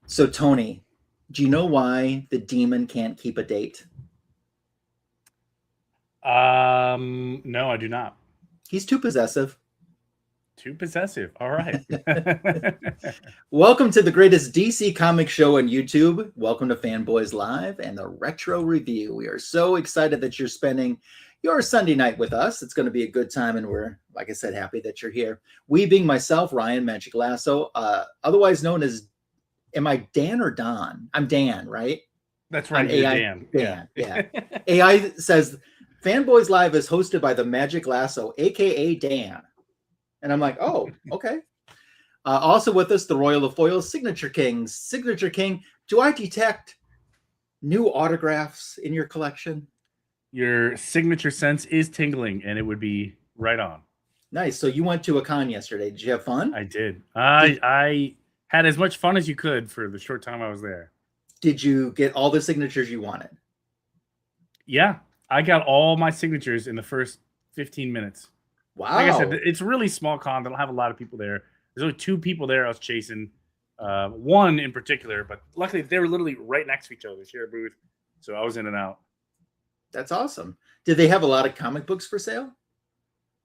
So, Tony, do you know why the demon can't keep a date? No, I do not. He's too possessive. Too possessive. All right. Welcome to the greatest DC comic show on YouTube. Welcome to Fanboys Live and the Retro Review. We are so excited that you're spending your Sunday night with us. It's going to be a good time, and we're, like I said, happy that you're here. We being myself, Ryan Magic Lasso, otherwise known as, am I Dan or Don? I'm Dan, right? That's right. You're AI, Dan. Dan, yeah. AI says Fanboys Live is hosted by the Magic Lasso, aka Dan. And I'm like, oh, okay. Also with us, the Royal of Foils, Signature King. Signature King, do I detect new autographs in your collection? Your signature sense is tingling, and it would be right on. Nice. So you went to a con yesterday. Did you have fun? I did. I had as much fun as you could for the short time I was there. Did you get all the signatures you wanted? Yeah, I got all my signatures in the first 15 minutes. Wow. Like I said, it's a really small con. They don't have a lot of people there. There's only two people there I was chasing. One in particular, but luckily they were literally right next to each other. They share a booth. So I was in and out. That's awesome. Did they have a lot of comic books for sale?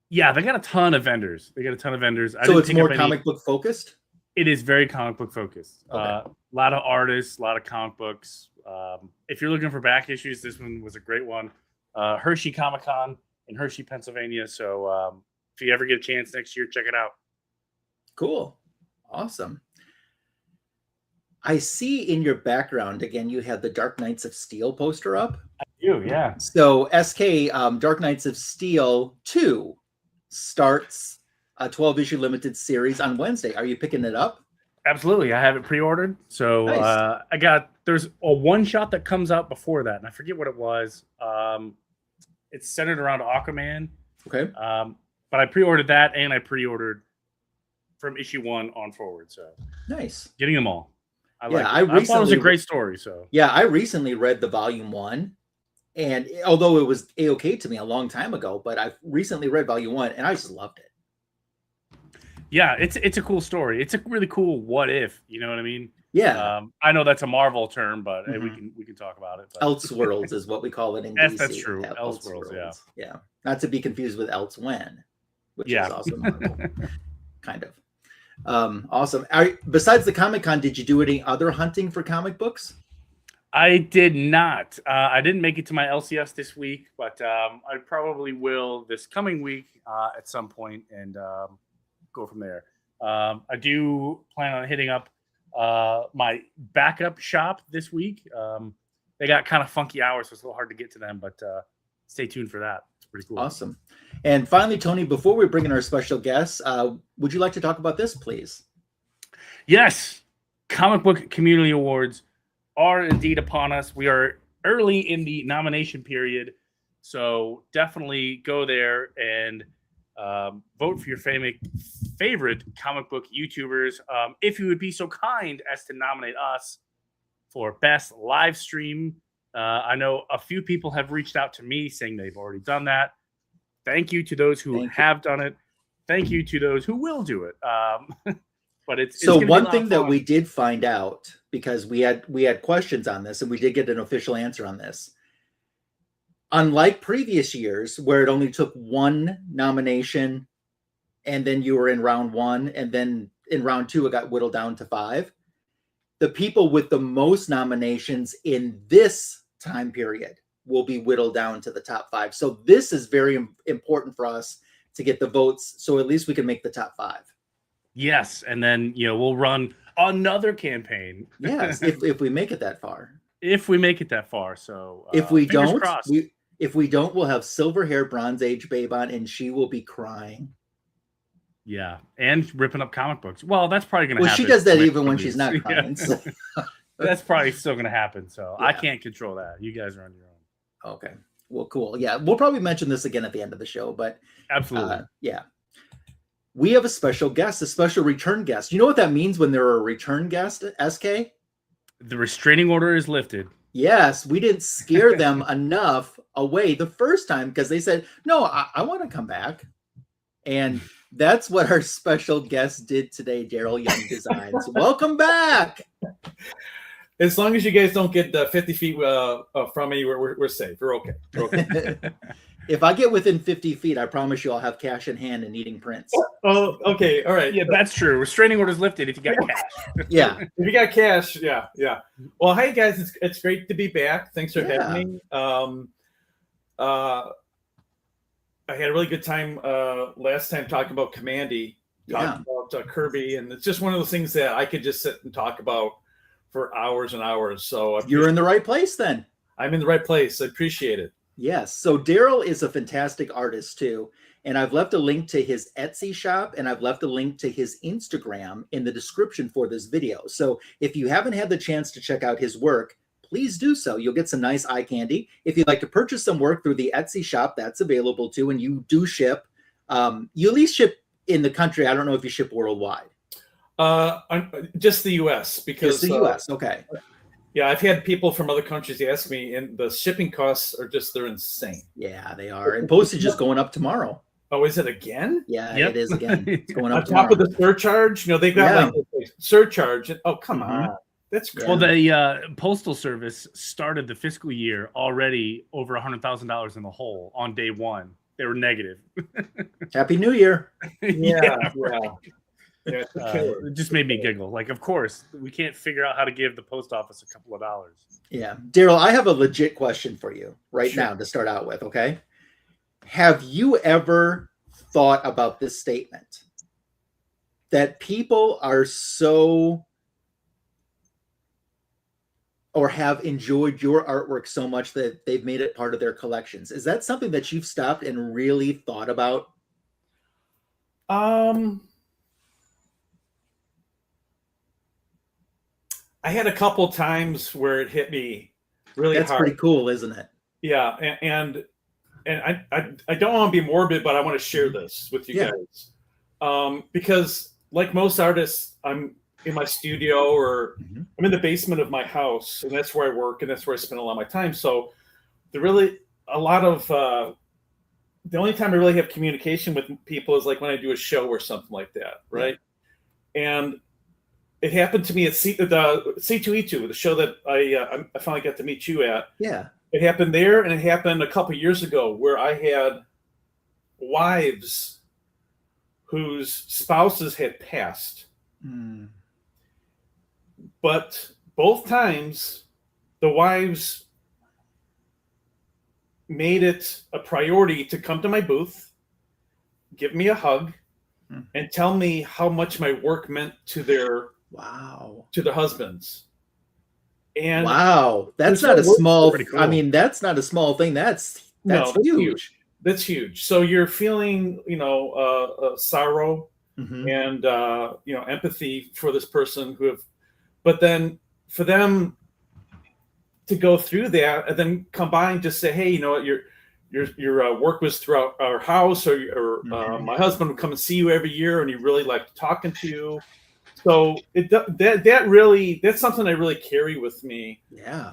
Yeah, they got a ton of vendors. So it's more comic book focused? It is very comic book focused. Okay. A lot of artists, a lot of comic books. If you're looking for back issues, this one was a great one. Hershey Comic Con in Hershey, Pennsylvania. So if you ever get a chance next year, check it out. Cool. Awesome. I see in your background, again, you had the Dark Knights of Steel poster up. I do, yeah. So SK, Dark Knights of Steel 2 starts a 12-issue limited series on Wednesday. Are you picking it up? Absolutely. I have it pre-ordered. So nice. There's a one-shot that comes out before that, and I forget what it was. It's centered around Aquaman. Okay. But I pre-ordered that, and I pre-ordered from issue 1 on forward. So nice. Getting them all. I thought it was a great story. So yeah, I recently read the volume 1, and although it was a-okay to me a long time ago, but I recently read volume 1, and I just loved it. Yeah, it's a cool story. It's a really cool what if, you know what I mean? Yeah. I know that's a Marvel term, but we can talk about it. But. Elseworlds is what we call it in yes, DC. That's true. Elseworlds, yeah. Yeah. Not to be confused with Elsewhen, which is also Marvel. Kind of. Awesome. Besides the Comic-Con, did you do any other hunting for comic books? I did not. I didn't make it to my LCS this week, but I probably will this coming week at some point and go from there. I do plan on hitting up my backup shop this week. They got kind of funky hours, so it's a little hard to get to them, but stay tuned for that. It's pretty cool. Awesome. And finally, Tony, before we bring in our special guests, would you like to talk about this, please? Yes. Comic Book Community Awards are indeed upon us. We are early in the nomination period, so definitely go there and vote for your favorite comic book YouTubers. If you would be so kind as to nominate us for best live stream. I know a few people have reached out to me saying they've already done that. Thank you to those who have done it. Thank you to those who will do it. But it's so one thing that we did find out, because we had questions on this and we did get an official answer on this. Unlike previous years where it only took one nomination and then you were in round 1 and then in round 2 it got whittled down to 5, the people with the most nominations in this time period will be whittled down to the top 5. So this is very important for us to get the votes, so at least we can make the top 5. Yes, and then we'll run another campaign. Yes, if we make it that far. If we make it that far, so if we don't, we'll have silver hair Bronze Age babe on, and she will be crying. Yeah, and ripping up comic books. Well, that's probably going to happen. Well, she does that even when she's not crying. Yeah. So. That's probably still going to happen. So yeah. I can't control that. You guys are on your own. Okay. Well, cool. Yeah, we'll probably mention this again at the end of the show, but absolutely. Yeah. We have a special guest, a special return guest. You know what that means when there are a return guest, SK? The restraining order is lifted. Yes, we didn't scare them enough away the first time because they said, no, I want to come back. And that's what our special guest did today, Darryl Young Designs. Welcome back. As long as you guys don't get 50 feet from me, we're safe. We're okay. We're okay. If I get within 50 feet, I promise you I'll have cash in hand and eating prints. Oh, okay. All right. Yeah, that's true. Restraining orders lifted if you got cash. Yeah. If you got cash, yeah. Well, hey guys, it's great to be back. Thanks for having me. I had a really good time last time talking about Commandy, talking about Kirby, and it's just one of those things that I could just sit and talk about for hours and hours. So you're in the right place then. I'm in the right place. I appreciate it. Yes. So Darryl is a fantastic artist too. And I've left a link to his Etsy shop and I've left a link to his Instagram in the description for this video. So if you haven't had the chance to check out his work, please do so. You'll get some nice eye candy. If you'd like to purchase some work through the Etsy shop, that's available too. And you do ship. You at least ship in the country. I don't know if you ship worldwide. Just the U.S. because just the U.S. Okay. Yeah, I've had people from other countries ask me, and the shipping costs are they're insane. Yeah, they are. And postage is going up tomorrow. Oh, is it again? Yeah, it is again. It's going up on top of the surcharge. They've got like surcharge. Oh, come on. That's great. Well, the Postal Service started the fiscal year already over $100,000 in the hole on day one. They were negative. Happy New Year. Yeah. Yeah, it just made me giggle. Like, of course, we can't figure out how to give the post office a couple of dollars. Yeah. Darryl, I have a legit question for you right now to start out with, okay? Have you ever thought about this statement? That people are so or have enjoyed your artwork so much that they've made it part of their collections. Is that something that you've stopped and really thought about? I had a couple times where it hit me really hard. That's pretty cool, isn't it? Yeah, and I don't want to be morbid, but I want to share this with you guys. Because like most artists, I'm in my studio or I'm in the basement of my house, and that's where I work, and that's where I spend a lot of my time. So the only time I really have communication with people is like when I do a show or something like that, right? And it happened to me at C2E2, the show that I finally got to meet you at. Yeah. It happened there, and it happened a couple of years ago where I had wives whose spouses had passed. But both times, the wives made it a priority to come to my booth, give me a hug, and tell me how much my work meant to their husbands. And that's not a small cool. I mean, that's not a small thing. That's huge. That's huge. So you're feeling, sorrow and empathy for this person but then for them to go through that and then come by and just say, hey, you know what, your work was throughout our house, or my husband would come and see you every year, and he really liked talking to you. So that's something I really carry with me. Yeah.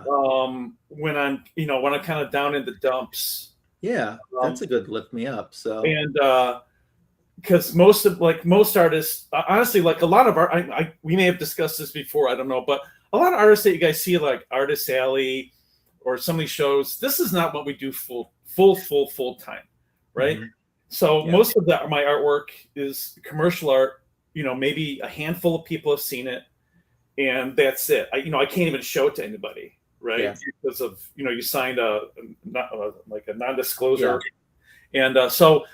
When I'm kind of down in the dumps. Yeah, that's a good lift me up. So and because most artists, honestly, like a lot of art, we may have discussed this before, I don't know, but a lot of artists that you guys see like Artist Alley or some of these shows, this is not what we do full time, right? So most of my artwork is commercial art. Maybe a handful of people have seen it, and that's it. I can't even show it to anybody, right? Yeah. Because of you signed a non-disclosure, and so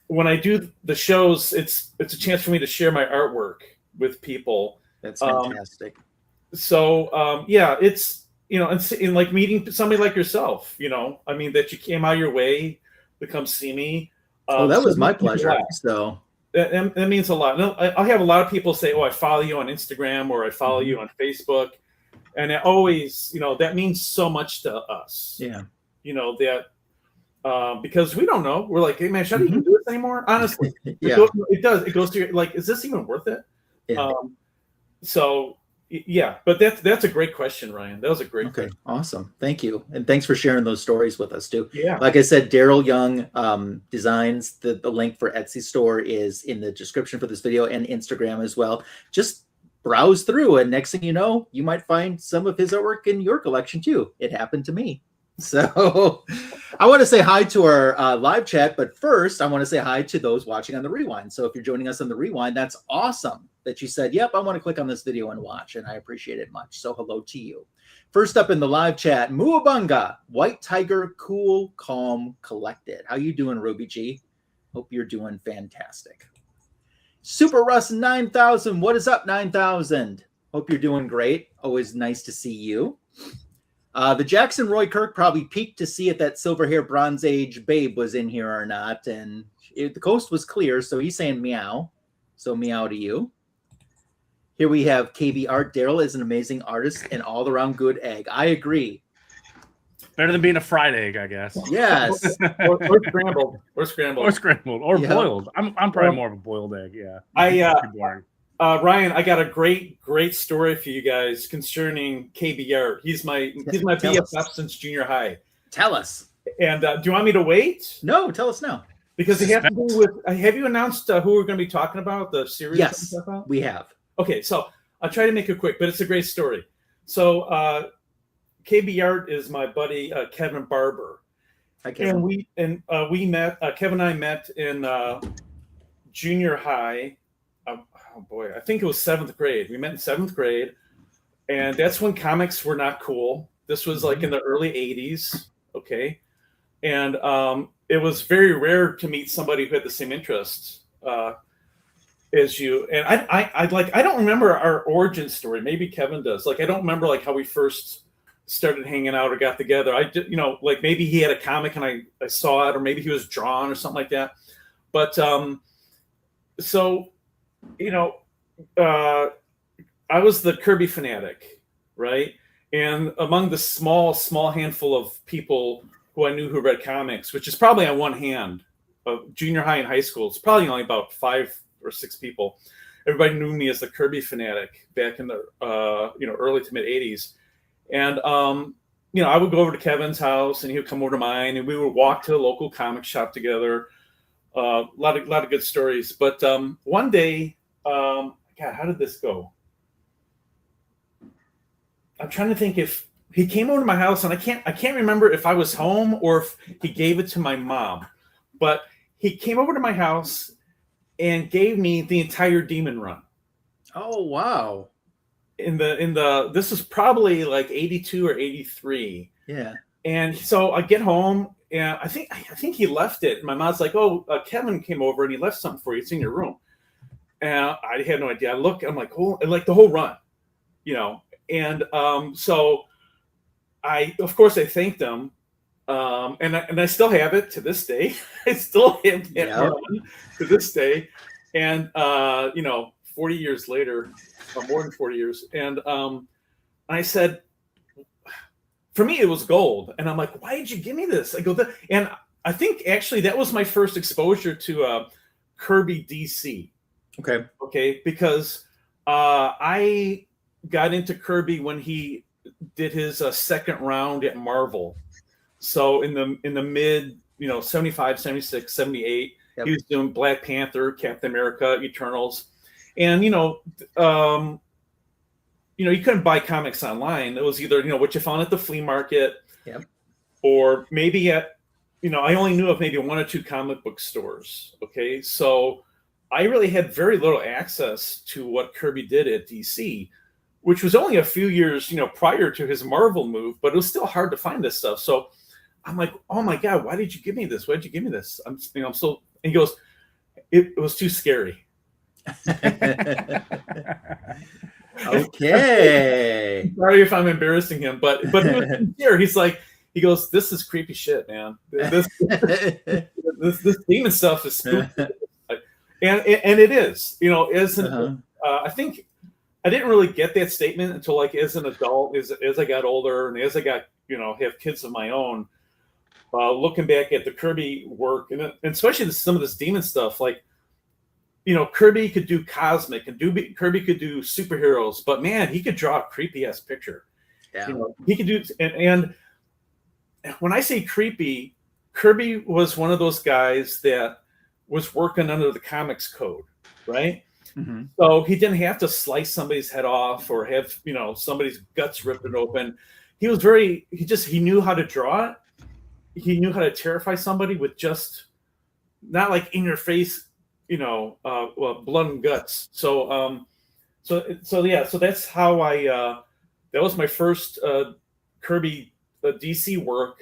when I do the shows, it's a chance for me to share my artwork with people. That's fantastic. It's and like meeting somebody like yourself, that you came out of your way to come see me. That was my pleasure. So. That means a lot. I'll have a lot of people say, "Oh, I follow you on Instagram or I follow you on Facebook," and it always, that means so much to us. Yeah. Because we don't know. We're like, "Hey, man, should I even do this anymore?" Honestly, it does. It goes through like, is this even worth it? Yeah. But that's a great question, Ryan. That was a great question. Awesome. Thank you. And thanks for sharing those stories with us too. Yeah. Like I said, Darryl Young designs. The link for Etsy store is in the description for this video and Instagram as well. Just browse through, and next thing you know, you might find some of his artwork in your collection too. It happened to me. So I want to say hi to our live chat, but first I want to say hi to those watching on the Rewind. So if you're joining us on the Rewind, that's awesome that you said, yep, I want to click on this video and watch, and I appreciate it much. So hello to you. First up in the live chat, Muabunga, White Tiger, cool, calm, collected. How you doing, Ruby G? Hope you're doing fantastic. Super Russ 9000, what is up, 9000? Hope you're doing great. Always nice to see you. The Jackson Roy Kirk probably peeked to see if that silver hair Bronze Age babe was in here or not, and the coast was clear, so he's saying meow. So meow to you. Here we have KB Art. Darryl is an amazing artist and all-around good egg. I agree. Better than being a fried egg, I guess. Yes. or scrambled. Or scrambled. Or scrambled. Or boiled. I'm probably more of a boiled egg, yeah. Ryan, I got a great story for you guys concerning KB Art. He's my BFF since junior high. Tell us. And do you want me to wait? No, tell us now. Because it has to do with. Have you announced who we're going to be talking about? The series? Yes, we have. Okay, so I'll try to make it quick, but it's a great story. So KB Art is my buddy Kevin Barber. Hi, Kevin. And we met. Kevin and I met in junior high. Oh boy, I think it was 7th grade. We met in 7th grade, and that's when comics were not cool. This was like in the early 80s. Okay, and it was very rare to meet somebody who had the same interests as you. And I don't remember our origin story. Maybe Kevin does. Like I don't remember like how we first started hanging out or got together. I did, like maybe he had a comic and I saw it, or maybe he was drawn or something like that. But so I was the Kirby fanatic, right? And among the small handful of people who I knew who read comics, which is probably on one hand, of junior high and high school, it's probably only about 5 or 6 people. Everybody knew me as the Kirby fanatic back in the early to mid 80s. And I would go over to Kevin's house and he would come over to mine, and we would walk to the local comic shop together. A lot of good stories. But one day, God, how did this go? I'm trying to think if he came over to my house, and I can't remember if I was home or if he gave it to my mom. But he came over to my house and gave me the entire Demon run. Oh wow! This was probably like 82 or 83. Yeah. And so I get home, and I think he left it. And my mom's like, "Oh, Kevin came over and he left something for you. It's in your room." And I had no idea. I look, I'm like, "Oh," and like the whole run, And so of course I thanked them, and I still have it to this day. I still have it to this day, and 40 years later, or more than 40 years, and I said, for me it was gold, and I'm like, why did you give me this? I go, and I think actually that was my first exposure to Kirby DC. Okay, because I got into Kirby when he did his second round at Marvel. So in the mid, 75, 76, 78, he was doing Black Panther, Captain America, Eternals. And, you couldn't buy comics online. It was either, what you found at the flea market, or maybe at, I only knew of maybe 1 or 2 comic book stores. Okay. So I really had very little access to what Kirby did at DC, which was only a few years, prior to his Marvel move, but it was still hard to find this stuff. So I'm like, oh my God, why did you give me this? Why did you give me this? I'm so, and he goes, it was too scary. Okay. Sorry if I'm embarrassing him, but he was sincere. He goes, this is creepy shit, man. This demon stuff is spooky. And it is, I think I didn't really get that statement until like as an adult, as I got older and as I got, have kids of my own, looking back at the Kirby work and especially some of this demon stuff, like, Kirby could do cosmic and Kirby could do superheroes, but man, he could draw a creepy ass picture. Yeah. He could do, and when I say creepy, Kirby was one of those guys that was working under the comics code, right? Mm-hmm. So he didn't have to slice somebody's head off or have, somebody's guts ripped open. He knew how to draw it. He knew how to terrify somebody with just not like in your face, blood and guts. So that's how that was my first Kirby DC work,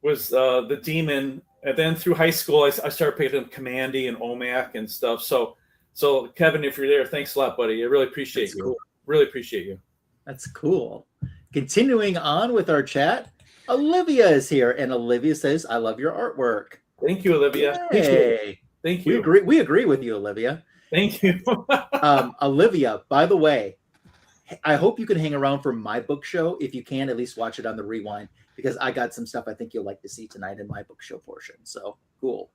was the Demon. And then through high school, I started picking up Commandy and OMAC and stuff. So Kevin, if you're there, thanks a lot, buddy. I really appreciate you. Cool. Really appreciate you. That's cool. Continuing on with our chat, Olivia is here, and Olivia says, "I love your artwork." Thank you, Olivia. Hey, thank you. We agree with you, Olivia. Thank you. Olivia, by the way, I hope you can hang around for my book show. If you can, at least watch it on the rewind, because I got some stuff I think you'll like to see tonight in my book show portion. So cool.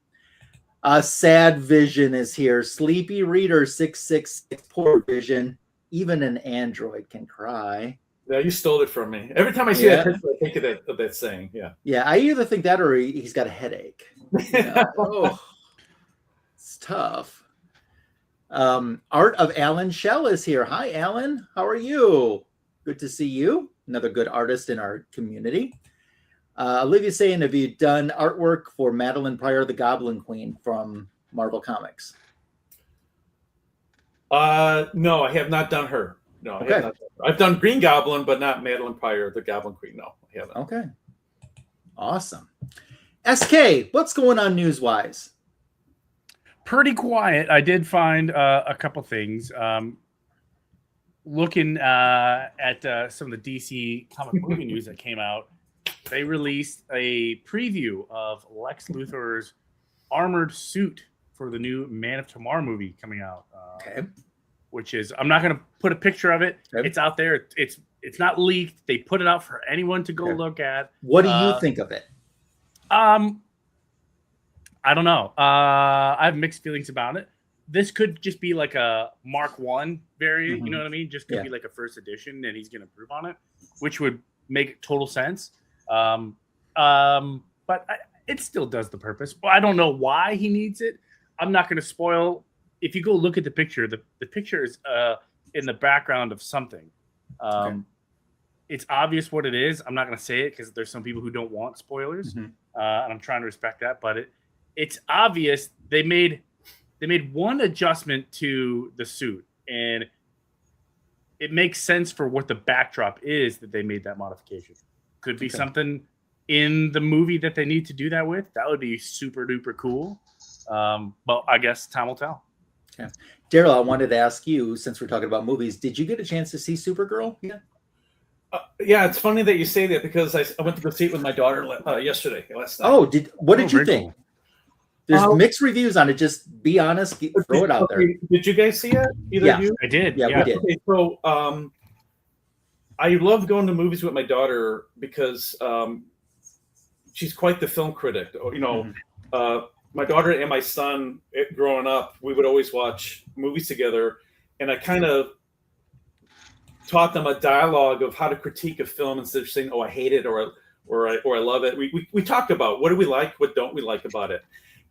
Sad Vision is here. Sleepy Reader 666. Poor Vision. Even an android can cry. Yeah, you stole it from me. Every time I see that picture, I think of that saying. Yeah. Yeah, I either think that or he's got a headache. Oh, it's tough. Art of Alan Shell is here. Hi, Alan. How are you? Good to see you. Another good artist in our community. Olivia saying, have you done artwork for Madeline Pryor, the Goblin Queen from Marvel Comics? No, I have not done her. No, I have not. I've done Green Goblin, but not Madeline Pryor, the Goblin Queen. No, I haven't. Okay. Awesome. SK, what's going on news-wise? Pretty quiet. I did find a couple things. Looking at some of the DC comic movie news that came out, they released a preview of Lex Luthor's armored suit for the new Man of Tomorrow movie coming out. Okay. Which is, I'm not going to put a picture of it. Okay. It's out there. It's not leaked. They put it out for anyone to go look at. What do you think of it? I don't know. I have mixed feelings about it. This could just be like a Mark I variant. Mm-hmm. You know what I mean? Just could be like a first edition, and he's going to improve on it, which would make total sense. But it still does the purpose. Well, I don't know why he needs it. I'm not going to spoil. If you go look at the picture, the picture is in the background of something. It's obvious what it is. I'm not going to say it because there's some people who don't want spoilers, and I'm trying to respect that. But it's obvious they made one adjustment to the suit, and it makes sense for what the backdrop is that they made that modification. Could be something in the movie that they need to do that with. That would be super duper cool. But I guess time will tell. Okay. Darryl, I wanted to ask you, since we're talking about movies, did you get a chance to see Supergirl? Yeah, it's funny that you say that because I went to go see it with my daughter last night. Oh, what did you think? Cool. There's mixed reviews on it. Just be honest. Throw it out there. Did you guys see it? Either of you? I did. Yeah, we did. Okay, so I love going to movies with my daughter because she's quite the film critic. My daughter and my son, growing up, we would always watch movies together, and I kind of taught them a dialogue of how to critique a film instead of saying, "Oh, I hate it," or I love it. We talked about what do we like, what don't we like about it,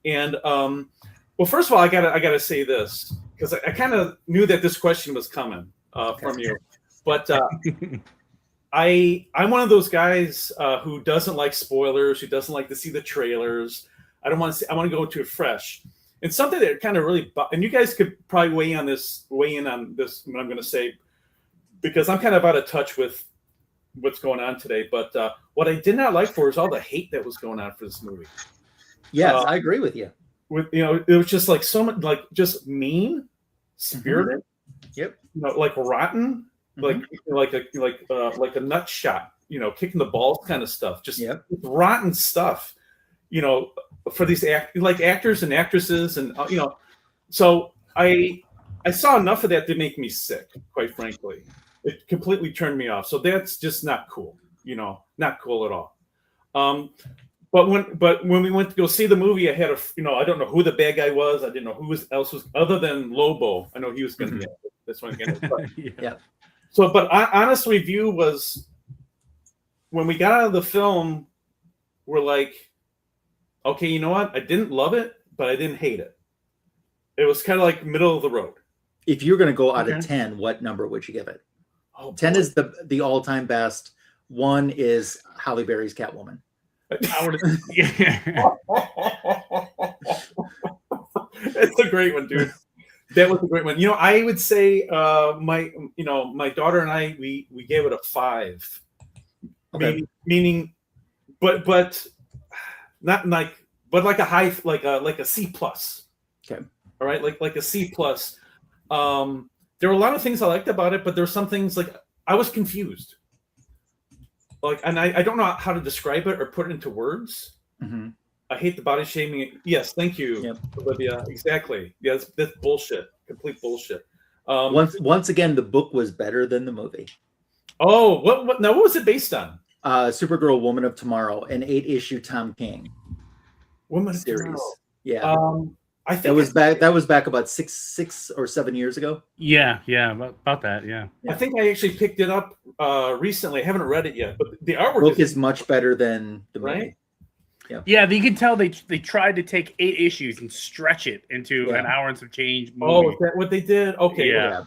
and well, first of all, I gotta say this because I kind of knew that this question was coming from you, but I'm one of those guys who doesn't like spoilers, who doesn't like to see the trailers. I don't want to see. I want to go into it fresh. And something that kind of really, and you guys could probably weigh in on this. What I'm going to say, because I'm kind of out of touch with what's going on today. But what I did not like is all the hate that was going on for this movie. Yes, I agree with you. It was just like so much, like just mean spirited. Yep. Like rotten, like a nut shot. Kicking the balls kind of stuff. Just rotten stuff. For these actors and actresses, and so I saw enough of that to make me sick. Quite frankly, it completely turned me off. So that's just not cool. Not cool at all. But when we went to go see the movie, I had I don't know who the bad guy was. I didn't know who else was other than Lobo. I know he was going to be this one again. Yeah. So, but honest review was when we got out of the film, we're like, okay, you know what? I didn't love it, but I didn't hate it. It was kind of like middle of the road. If you're going to go out Okay. of 10, what number would you give it? Oh, 10 boy. is the all-time best. 1 is Halle Berry's Catwoman. I would. Yeah. It's a great one, dude. That was a great one. I would say my daughter and I we gave it a 5. Okay. Meaning, but not like a high, like a C plus. Okay. All right, like a C plus. There were a lot of things I liked about it, but there were some things like I was confused. Like, and I don't know how to describe it or put it into words. Mm-hmm. I hate the body shaming. Yes, thank you, Yep. Olivia. Exactly. Yeah, that's bullshit. Complete bullshit. Once again, the book was better than the movie. Oh, what was it based on? Supergirl, Woman of Tomorrow, an 8-issue Tom King Woman of series. Tomorrow. Yeah, I think that was back about six or 7 years ago. Yeah, about that. Yeah. I think I actually picked it up recently. I haven't read it yet, but the artwork Book is much better than the movie. Right? Yeah, you can tell they tried to take 8 issues and stretch it into an hour and some change movie. Oh, is that what they did? Okay. Yeah.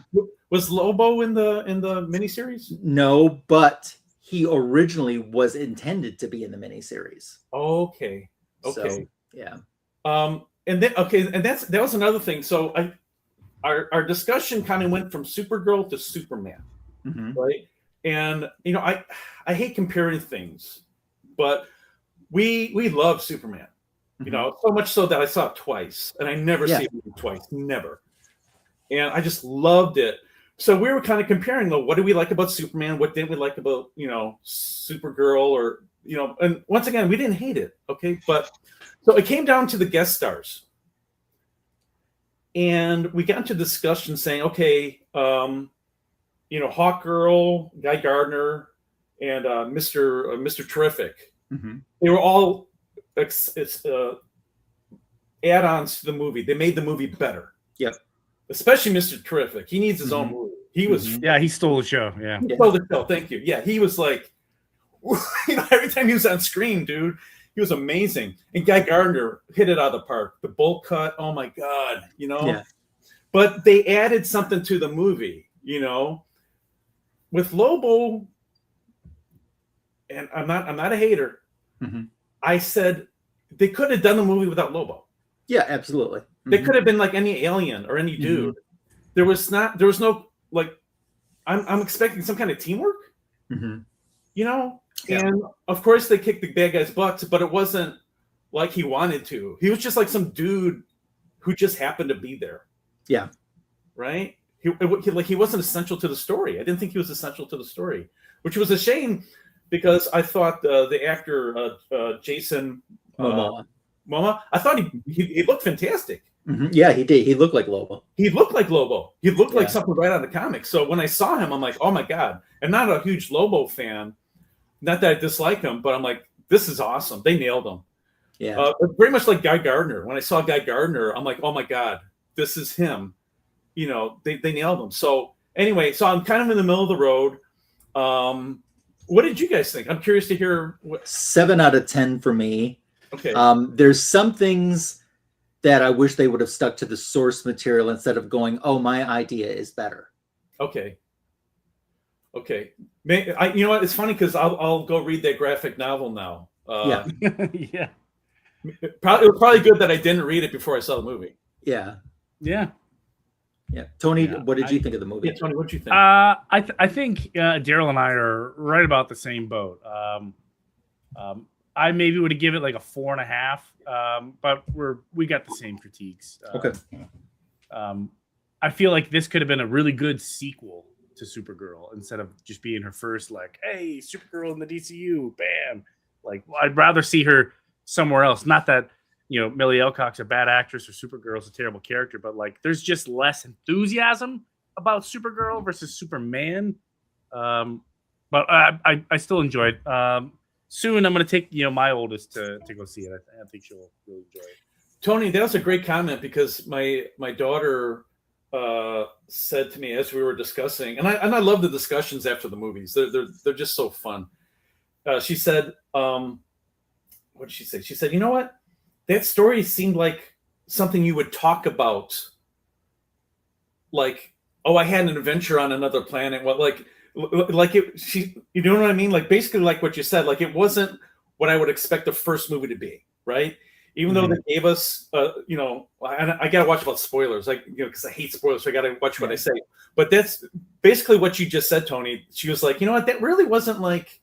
Was Lobo in the miniseries? No, but he originally was intended to be in the miniseries. Okay. So, yeah. And that was another thing. So our discussion kind of went from Supergirl to Superman, Mm-hmm. right? And I hate comparing things, but we love Superman. Mm-hmm. So much so that I saw it twice, and I never see it twice, never. And I just loved it. So we were kind of comparing, what do we like about Superman? What didn't we like about, Supergirl? Or, and once again, we didn't hate it. Okay. But so it came down to the guest stars. And we got into discussion saying, okay, Hawkgirl, Guy Gardner, and Mr. Terrific. Mm-hmm. They were all add-ons to the movie. They made the movie better. Yep. Especially Mr. Terrific. He needs his own movie. He was he stole the show. Yeah. he stole the show. Thank you. Yeah, he was like, every time he was on screen, dude, he was amazing. And Guy Gardner hit it out of the park. The bowl cut. Oh my God. Yeah. But they added something to the movie. With Lobo. And I'm not a hater. Mm-hmm. I said they could have done the movie without Lobo. Yeah, absolutely. Mm-hmm. They could have been like any alien or any dude. Mm-hmm. There was no like. I'm expecting some kind of teamwork. Mm-hmm. Yeah. And of course they kicked the bad guy's butts, but it wasn't like he wanted to. He was just like some dude who just happened to be there. Yeah. Right. He wasn't essential to the story. I didn't think he was essential to the story, which was a shame. Because I thought the actor Jason Momoa, I thought he looked fantastic. Mm-hmm. Yeah, he did. He looked like Lobo. He looked like Lobo. He looked like something right out of the comics. So when I saw him, I'm like, oh my God. I'm not a huge Lobo fan. Not that I dislike him, but I'm like, this is awesome. They nailed him. Yeah. Very much like Guy Gardner. When I saw Guy Gardner, I'm like, oh my God, this is him. They nailed him. So anyway, so I'm kind of in the middle of the road. What did you guys think? I'm curious to hear. 7 out of 10 for me. Okay. There's some things that I wish they would have stuck to the source material instead of going, oh, my idea is better. Okay. You know what? It's funny because I'll go read that graphic novel now. Yeah. It was probably good that I didn't read it before I saw the movie. Yeah. Yeah. Yeah. Tony, what did you think of the movie? Yeah, Tony, what did you think? I think Darryl and I are right about the same boat. I maybe would have given it like a 4.5, but we got the same critiques. Okay. I feel like this could have been a really good sequel to Supergirl instead of just being her first, like, hey, Supergirl in the DCU, bam. Like, I'd rather see her somewhere else. Not that, Millie Alcock's a bad actress or Supergirl's a terrible character, but like, there's just less enthusiasm about Supergirl versus Superman. But I still enjoyed. Soon I'm going to take my oldest to go see it. I think she'll really enjoy it. Tony, that was a great comment because my daughter said to me as we were discussing, and I love the discussions after the movies. They're just so fun. She said, what did she say? She said, you know what? That story seemed like something you would talk about like, oh, I had an adventure on another planet. What, like it? You know what I mean? Like basically, like what you said. Like it wasn't what I would expect the first movie to be, right? Even though they gave us, you know, I gotta watch about spoilers, like, you know, because I hate spoilers, so I gotta watch what I say. But that's basically what you just said, Tony. She was like, you know what, that really wasn't like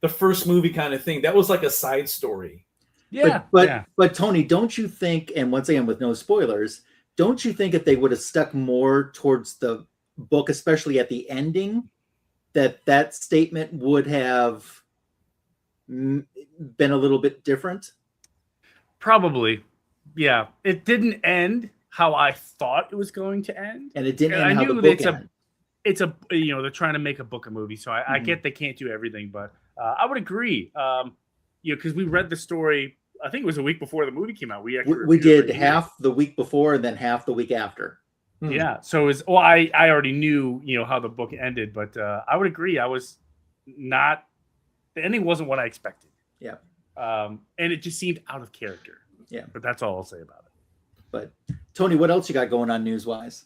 the first movie kind of thing. That was like a side story. Yeah, but Tony, don't you think? And once again, with no spoilers, don't you think if they would have stuck more towards the book, especially at the ending, that statement would have been a little bit different? Probably. Yeah. It didn't end how I thought it was going to end. And it didn't And end I how knew the book that ended. it's a, you know, they're trying to make a book a movie. So I get they can't do everything, but I would agree. You know, because we read the story, I think it was a week before the movie came out. We did half the week before and then half the week after. Yeah. So it was, well, I already knew, you know, how the book ended, but I would agree. I was not, the ending wasn't what I expected. Yeah. And it just seemed out of character. Yeah. But that's all I'll say about it. But Tony, what else you got going on news-wise?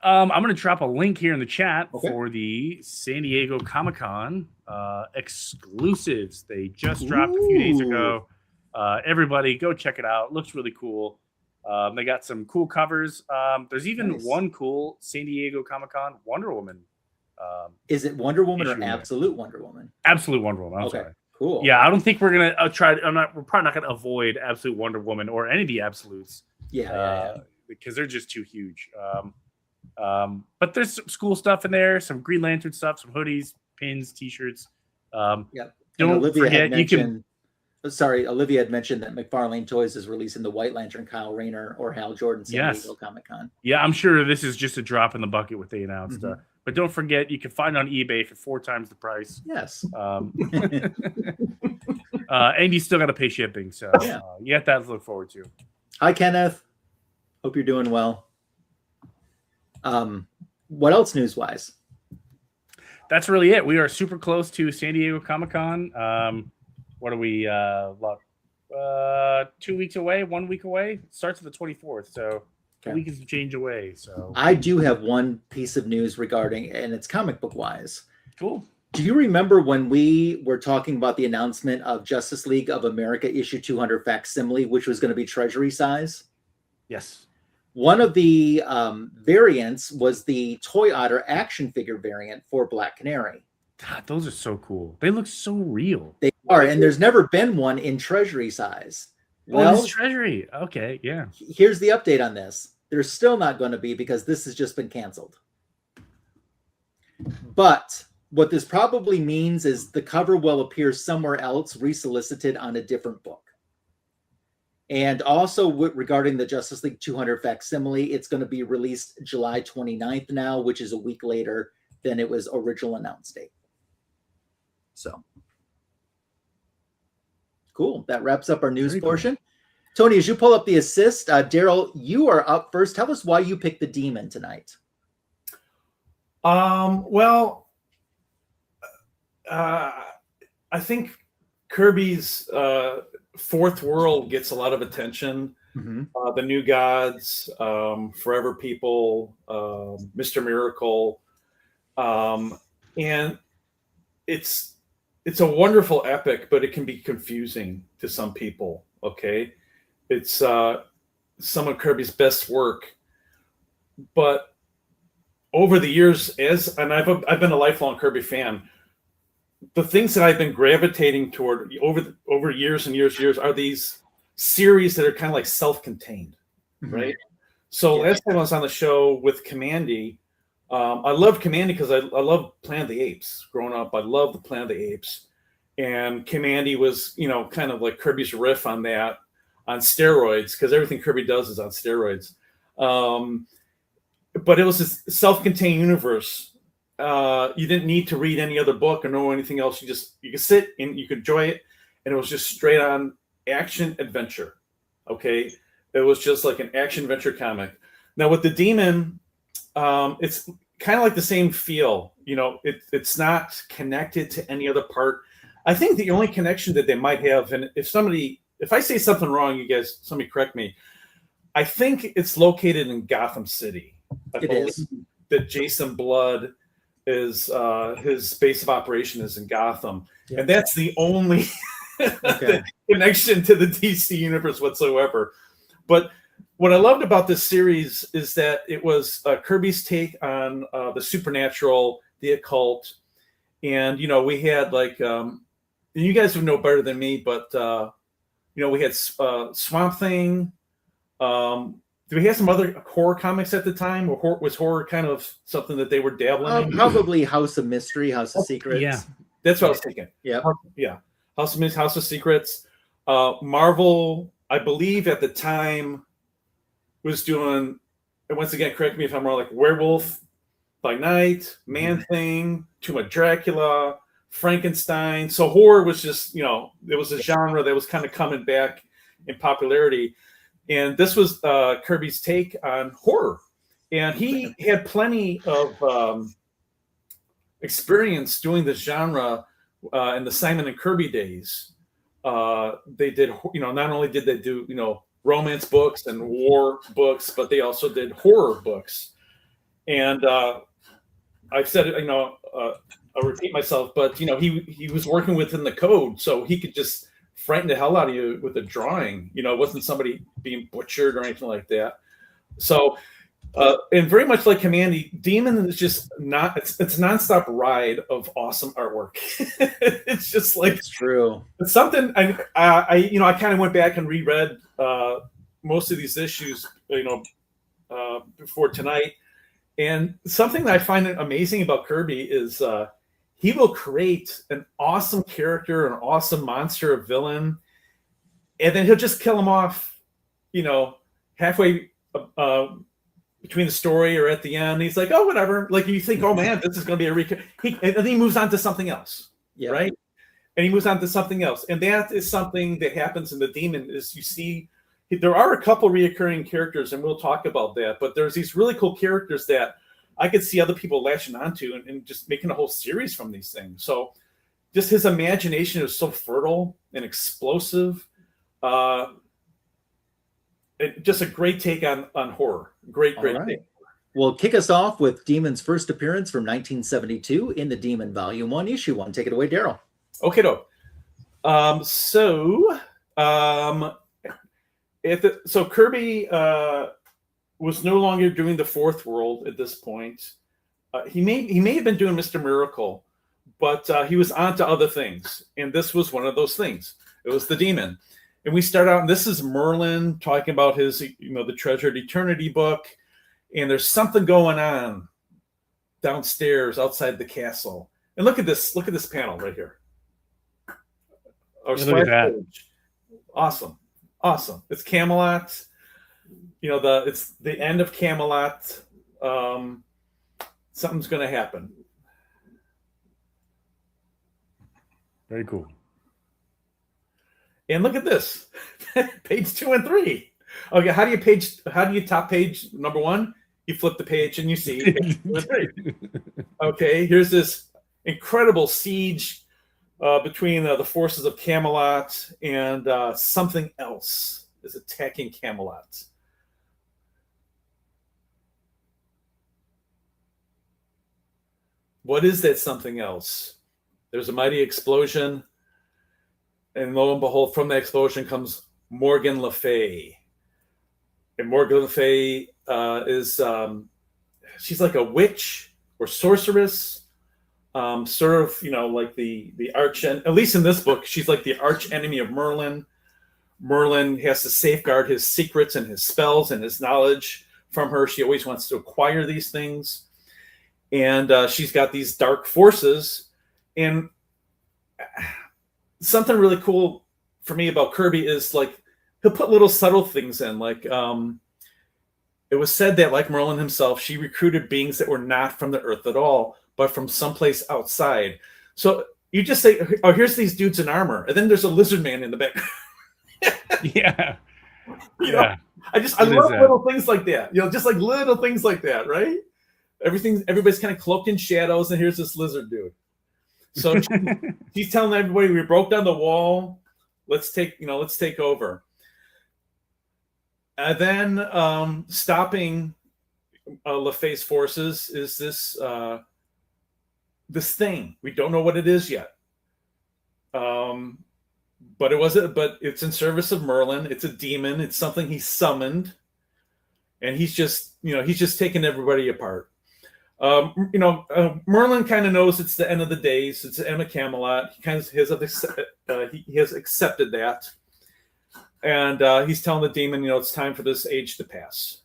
I'm going to drop a link here in the chat for the San Diego Comic-Con exclusives. They just dropped a few days ago. Everybody go check it out. Looks really cool. They got some cool covers. There's even one cool San Diego Comic-Con Wonder Woman. Is it Wonder Woman or Absolute Wonder Woman? Absolute Wonder Woman. I'm sorry. Cool. Yeah, I don't think we're gonna try. We're probably not gonna avoid Absolute Wonder Woman or any of the Absolutes. Because they're just too huge. But there's some cool stuff in there. Some Green Lantern stuff, some hoodies, pins, T-shirts. Don't forget you can. Sorry, Olivia had mentioned that McFarlane Toys is releasing the White Lantern Kyle Rayner or Hal Jordan San Diego Comic-Con. Yeah, I'm sure this is just a drop in the bucket what they announced. But don't forget, you can find it on eBay for 4 times the price. Yes. And you still got to pay shipping. So you got that to look forward to. Hi, Kenneth. Hope you're doing well. What else news-wise? That's really it. We are super close to San Diego Comic-Con. What are we? 2 weeks away, 1 week away. It starts at the 24th, so a week is a change away. So I do have one piece of news regarding, and it's comic book wise. Cool. Do you remember when we were talking about the announcement of Justice League of America issue 200 facsimile, which was going to be Treasury size? Yes. One of the variants was the Toy Otter action figure variant for Black Canary. God, those are so cool. They look so real. They are, and there's never been one in Treasury size. Well, Treasury. Okay, yeah. Here's the update on this. There's still not going to be because this has just been canceled. But what this probably means is the cover will appear somewhere else, resolicited on a different book. And also regarding the Justice League 200 facsimile, it's going to be released July 29th now, which is a week later than it was original announced date. So cool. That wraps up our news portion. Cool. Tony, as you pull up the assist, Darryl, you are up first. Tell us why you picked the Demon tonight. Well, I think Kirby's Fourth World gets a lot of attention. The New Gods, Forever People, Mr. Miracle, and it's a wonderful epic, but it can be confusing to some people. Okay, it's some of Kirby's best work, but over the years, and I've been a lifelong Kirby fan. The things that I've been gravitating toward over years and years are these series that are kind of like self-contained, right? So last time I was on the show with Commandy, I loved Commandy because I loved Planet of the Apes. Growing up, I loved the Planet of the Apes, and Commandy was, you know, kind of like Kirby's riff on that, on steroids, because everything Kirby does is on steroids. But it was this self-contained universe. You didn't need to read any other book or know anything else. You could sit and you could enjoy it, and it was just straight on action adventure. Okay, it was just like an action adventure comic. Now with the Demon, it's kind of like the same feel. You know, it's not connected to any other part. I think the only connection that they might have, and if I say something wrong, you guys, somebody correct me. I think it's located in Gotham City. I It believe is. that Jason Blood is his base of operation is in Gotham, Yep. and that's the only Okay. connection to the DC universe whatsoever. But what I loved about this series is that it was Kirby's take on the supernatural, the occult, and we had like, and you guys would know better than me, but we had Swamp Thing. Do we have some other horror comics at the time? Or was horror kind of something that they were dabbling in? Probably House of Mystery, House of Secrets. Yeah. That's what I was thinking. Yeah. Yeah. House of Secrets. Marvel, I believe at the time, was doing, and once again, correct me if I'm wrong, like Werewolf by Night, Man Thing, Tomb of Dracula, Frankenstein. So horror was just, it was a genre that was kind of coming back in popularity. And this was Kirby's take on horror. And he had plenty of experience doing this genre in the Simon and Kirby days. They did, not only did they do, romance books and war books, but they also did horror books. And I've said it, I'll repeat myself, but, he was working within the code, so he could just frighten the hell out of you with a drawing. It wasn't somebody being butchered or anything like that. So, and very much like Kamandi, Demon is just it's a nonstop ride of awesome artwork. It's just like, it's true. It's something I kind of went back and reread most of these issues, before tonight. And something that I find amazing about Kirby is he will create an awesome character, an awesome monster, a villain, and then he'll just kill him off, halfway between the story or at the end. He's like, oh, whatever. Like you think, oh man, this is going to be a and then he moves on to something else, right? And he moves on to something else, and that is something that happens in the Demon. Is you see, there are a couple reoccurring characters, and we'll talk about that. But there's these really cool characters that I could see other people latching onto and just making a whole series from these things. So just his imagination is so fertile and explosive. Just a great take on horror. Great take. We'll kick us off with Demon's first appearance from 1972 in the Demon Volume 1, Issue 1. Take it away, Darryl. Okay, dope. So Kirby was no longer doing the Fourth World at this point. He may have been doing Mr. Miracle, but he was on to other things, and this was one of those things. It was the Demon, and we start out. And this is Merlin talking about his, the Treasured Eternity book, and there's something going on downstairs outside the castle. And look at this panel right here. Look at that. Page. Awesome. It's Camelot. It's the end of Camelot. Something's going to happen. Very cool. And look at this, page 2 and 3. Okay, how do you top page number 1? You flip the page and you see page 2 and 3. Okay, here's this incredible siege between the forces of Camelot and something else is attacking Camelot. What is that something else? There's a mighty explosion, and lo and behold, from that explosion comes Morgaine LeFay. And Morgaine LeFay is she's like a witch or sorceress, sort of, like the arch, at least in this book, she's like the arch enemy of Merlin. Merlin has to safeguard his secrets and his spells and his knowledge from her. She always wants to acquire these things. And she's got these dark forces. And something really cool for me about Kirby is like he'll put little subtle things in. Like it was said that, like Merlin himself, she recruited beings that were not from the earth at all, but from someplace outside. So you just say, oh, here's these dudes in armor. And then there's a lizard man in the back. Yeah. I love little things like that. Just like little things like that, right? Everybody's kind of cloaked in shadows, and here's this lizard dude. So she's telling everybody, we broke down the wall. Let's take over. And then stopping LeFay's forces is this thing. We don't know what it is yet. But it's in service of Merlin. It's a demon. It's something he summoned, and he's just taking everybody apart. Merlin kind of knows it's the end of the days. It's the end of Camelot. He kind of he has accepted that, and he's telling the demon, it's time for this age to pass.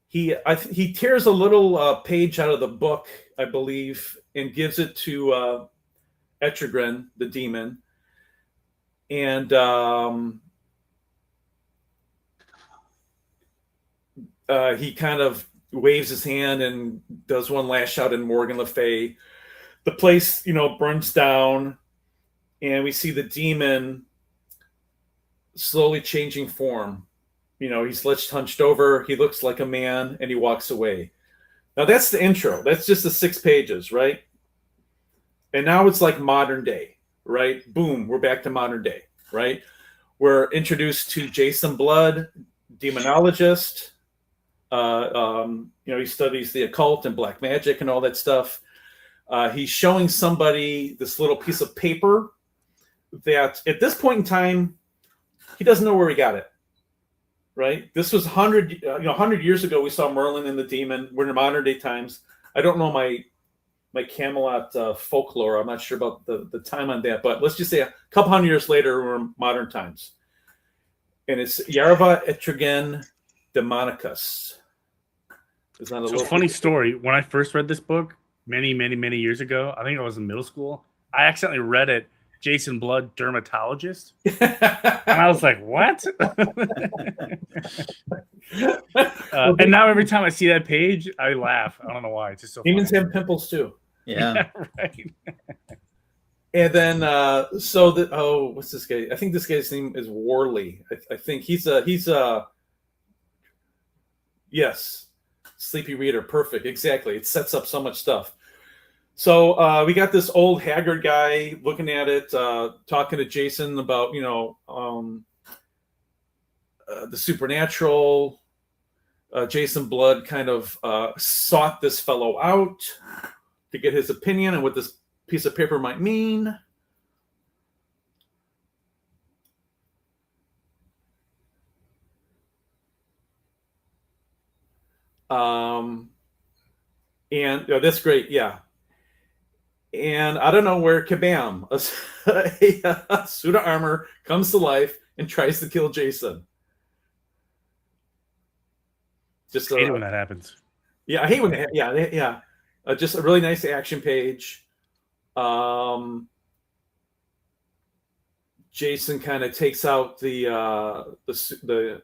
He tears a little page out of the book, I believe, and gives it to Etrigan the Demon, and he kind of waves his hand and does one last shot in Morgaine Le Fay. The place, burns down, and we see the demon slowly changing form. He's hunched over. He looks like a man, and he walks away. Now, that's the intro. That's just the 6 pages, right? And now it's like modern day, right? Boom, we're back to modern day, right? We're introduced to Jason Blood, demonologist. He studies the occult and black magic and all that stuff. He's showing somebody this little piece of paper that at this point in time, he doesn't know where he got it. Right? This was 100 years ago. We saw Merlin and the Demon. We're in modern day times. I don't know my Camelot folklore. I'm not sure about the time on that, but let's just say a couple hundred years later, we're in modern times. And it's Yarva Etrigan Demonicus. So funny story. When I first read this book many, many, many years ago, I think I was in middle school, I accidentally read it, Jason Blood, dermatologist. And I was like, what? And now every time I see that page, I laugh. I don't know why. It's just so Demons funny. have pimples too. Yeah. Right. And then, what's this guy? I think this guy's name is Worley. I think he's yes, sleepy reader. Perfect. Exactly. It sets up so much stuff. So we got this old haggard guy looking at it, talking to Jason about, the supernatural. Jason Blood kind of sought this fellow out to get his opinion on what this piece of paper might mean. And that's great. Yeah. And I don't know where, kabam, a suit of armor comes to life and tries to kill Jason. Just I hate when that happens. Yeah, I hate when that. Yeah. Just a really nice action page. Jason kind of takes out the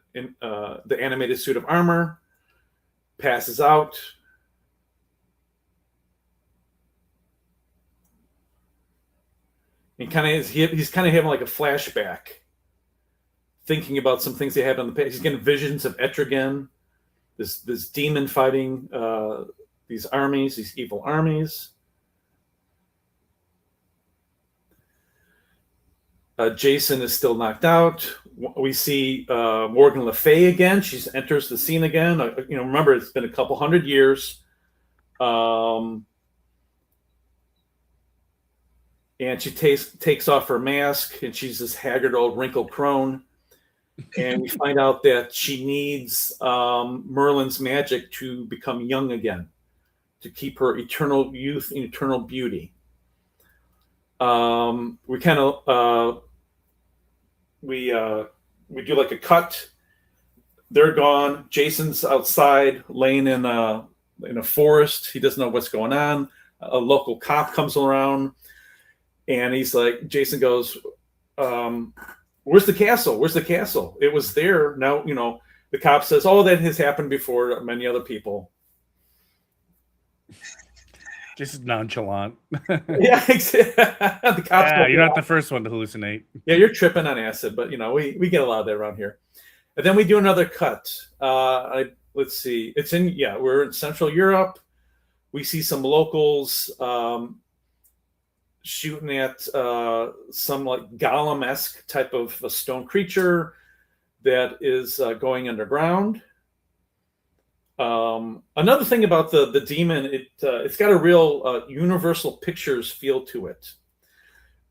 animated suit of armor, passes out. And he's kind of having like a flashback, thinking about some things they had in the past. He's getting visions of Etrigan, this demon fighting these armies, these evil armies. Jason is still knocked out. We see Morgaine Le Fay again. She enters the scene again. Remember, it's been a couple hundred years. And she takes off her mask, and she's this haggard old wrinkled crone. And we find out that she needs Merlin's magic to become young again, to keep her eternal youth and eternal beauty. We kind of we do like a cut. They're gone. Jason's outside, laying in a forest. He doesn't know what's going on. A local cop comes around. And he's like, Jason goes, where's the castle? Where's the castle? It was there. Now, the cop says, oh, that has happened before to many other people. Just nonchalant. Yeah, the cops. Yeah, you're not the first one to hallucinate. Yeah, you're tripping on acid, but, we get a lot of that around here. And then we do another cut. Let's see. We're in Central Europe. We see some locals shooting at some like Gollum-esque type of a stone creature. that is going underground. Another thing about the demon, it's got a real Universal Pictures feel to it.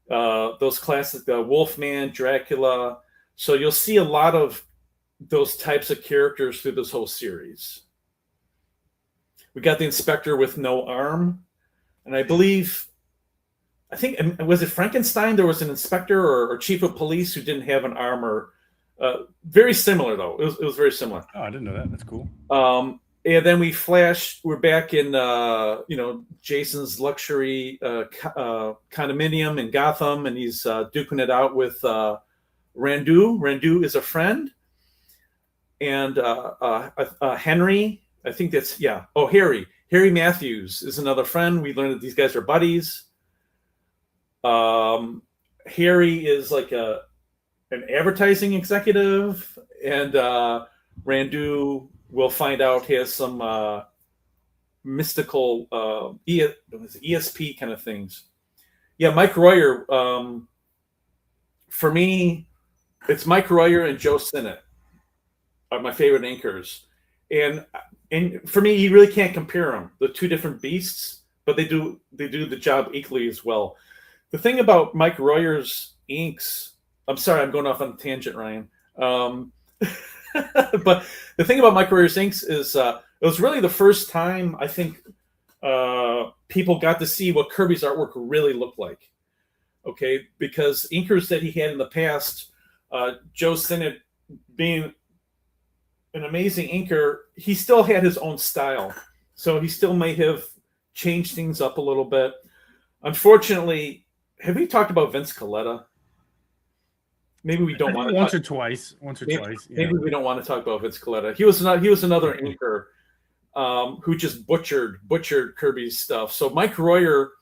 Those classic Wolfman, Dracula. So you'll see a lot of those types of characters through this whole series. We got the inspector with no arm, and I think, was it Frankenstein? There was an inspector or chief of police who didn't have an arm, or very similar though. It was very similar. Oh, I didn't know that. That's cool. And then we're back in Jason's luxury condominium in Gotham, and he's duking it out with Randu. Randu is a friend, and Henry. I think that's Harry. Harry Matthews is another friend. We learned that these guys are buddies. Harry is like an advertising executive, and Randu, we'll find out, has some mystical ESP kind of things. Yeah, Mike Royer. For me, it's Mike Royer and Joe Sinnott are my favorite anchors, and for me, you really can't compare them. The two different beasts, but they do the job equally as well. The thing about Mike Royer's inks, I'm sorry, I'm going off on a tangent, Ryan. But the thing about Mike Royer's inks is it was really the first time I think people got to see what Kirby's artwork really looked like. Okay, because inkers that he had in the past, Joe Sinnott being an amazing inker, he still had his own style. So he still may have changed things up a little bit. Unfortunately, have we talked about Vince Coletta? Maybe we don't want to. Once or twice. Yeah. Maybe we don't want to talk about Vince Coletta. He was another inker who just butchered Kirby's stuff. So Mike Royer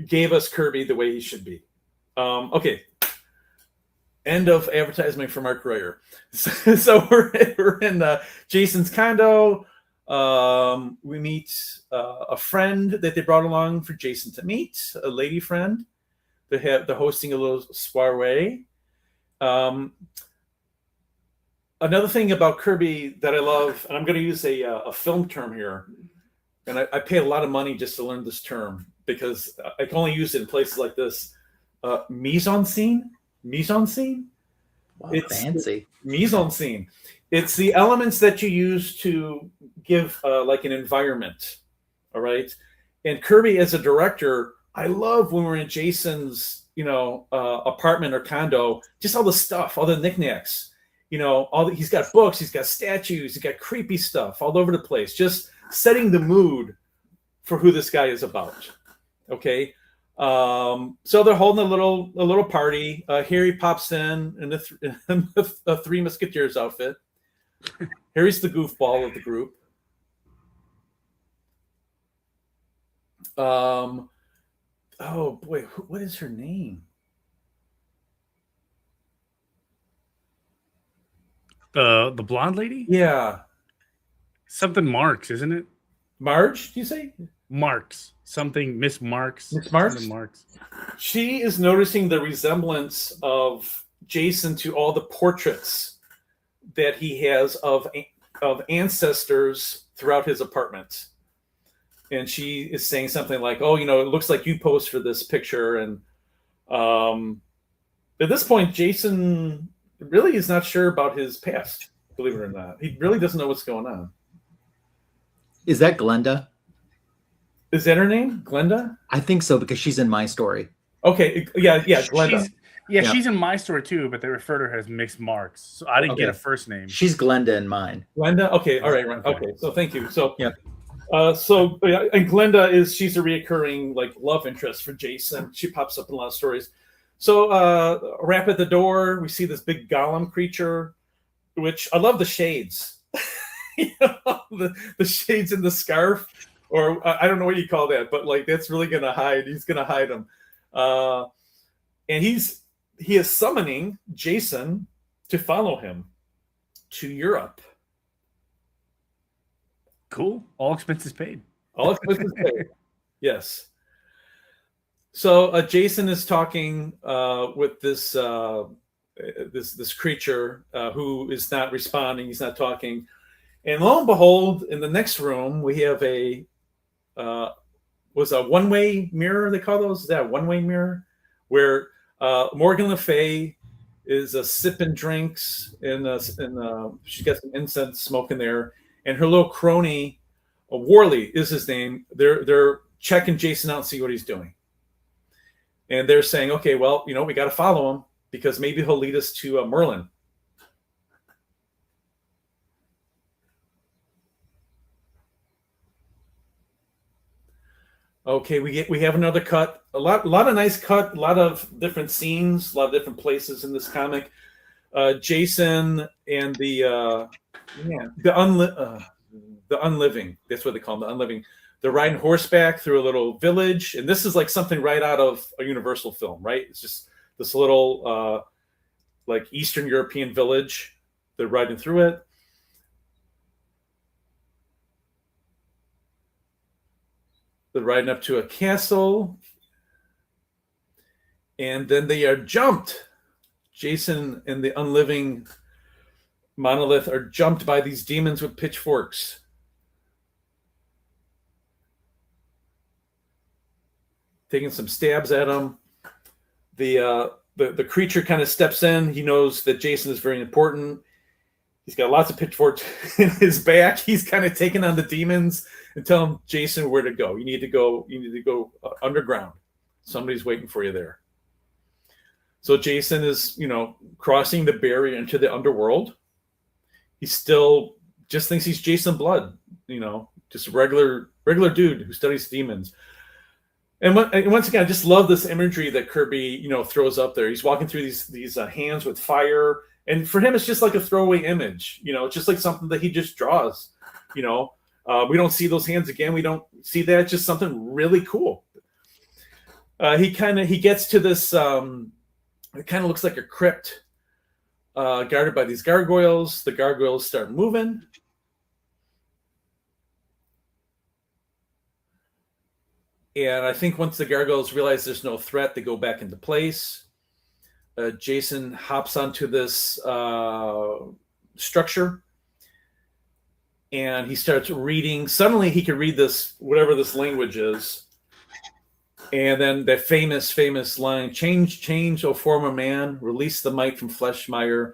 gave us Kirby the way he should be. Okay. End of advertisement for Mark Royer. So we're in Jason's condo. We meet a friend that they brought along for Jason to meet, a lady friend. They're hosting a little soiree. Another thing about Kirby that I love, and I'm going to use a film term here, and I pay a lot of money just to learn this term because I can only use it in places like this. Mise-en-scene. Wow, It's fancy. Mise-en-scene. It's the elements that you use to give like an environment. All right. And Kirby, as a director, I love when we're in Jason's, apartment or condo, just all the stuff, all the knickknacks, he's got books, he's got statues, he's got creepy stuff all over the place, just setting the mood for who this guy is about. Okay. So they're holding a little party. Harry pops in a Three Musketeers outfit. Harry's the goofball of the group. Oh boy, what is her name? The blonde lady? Yeah. Something Marks, isn't it? Marge, do you say? Marks. Something Miss Marks. Miss Marks? Something Marks. She is noticing the resemblance of Jason to all the portraits that he has of ancestors throughout his apartment. And she is saying something like, "Oh, it looks like you posed for this picture." And at this point, Jason really is not sure about his past, believe it or not. He really doesn't know what's going on. Is that Glenda? Is that her name? Glenda? I think so, because she's in My Story. Okay. Yeah, Glenda. She's in My Story too, but they refer to her as Mixed Marks. So I didn't get a first name. She's Glenda in mine. Glenda? Okay, all right. Okay, so thank you. So, yeah. And Glenda she's a reoccurring love interest for Jason. She pops up in a lot of stories. So a rap at the door. We see this big golem creature, which I love the shades. The shades in the scarf, or I don't know what you call that, but that's really gonna hide. He's gonna hide him, and he is summoning Jason to follow him to Europe. Cool. All expenses paid. All expenses paid. Yes. So Jason is talking with this this creature who is not responding. He's not talking. And lo and behold, in the next room, we have a one-way mirror. They call those? Is that a one-way mirror? Where Morgaine Le Fay is sipping drinks, and she's got some incense smoke in there. And her little crony, Worley is his name. They're checking Jason out and see what he's doing. And they're saying, okay, well, we got to follow him because maybe he'll lead us to Merlin. Okay, we have another cut. A lot of nice cut. A lot of different scenes. A lot of different places in this comic. Jason and the unliving. That's what they call them, the unliving. They're riding horseback through a little village, and this is like something right out of a Universal film, right? It's just this little like Eastern European village. They're riding through it. They're riding up to a castle, and then they are jumped. Jason and the unliving monolith are jumped by these demons with pitchforks. Taking some stabs at them. The creature kind of steps in. He knows that Jason is very important. He's got lots of pitchforks in his back. He's kind of taking on the demons and telling Jason where to go. You need to go underground. Somebody's waiting for you there. So Jason is, crossing the barrier into the underworld. He still just thinks he's Jason Blood, just a regular dude who studies demons. And once again, I just love this imagery that Kirby, throws up there. He's walking through these hands with fire. And for him, it's just like a throwaway image, it's just like something that he just draws, we don't see those hands again. We don't see that. It's just something really cool. He gets to this, it kind of looks like a crypt guarded by these gargoyles. The gargoyles start moving. And I think once the gargoyles realize there's no threat, they go back into place. Jason hops onto this structure, and he starts reading. Suddenly, he can read this, whatever this language is, and then that famous line: "Change, O former man, release the might from flesh mire,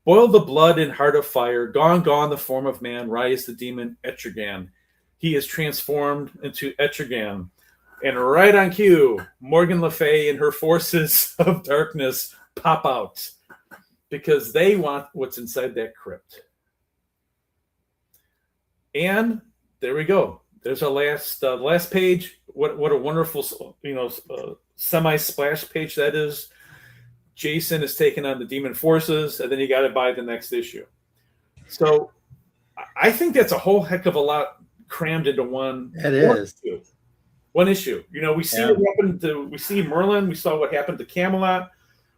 boil the blood in heart of fire. Gone the form of man, rise the demon Etrigan. He is transformed into Etrigan." And right on cue, Morgaine Le Fay and her forces of darkness pop out because they want what's inside that crypt. And there we go. There's our last page. What a wonderful, semi-splash page that is. Jason is taking on the demon forces, and then you got to buy the next issue. So I think that's a whole heck of a lot crammed into one. It is. One issue. We see what happened to. We see Merlin. We saw what happened to Camelot.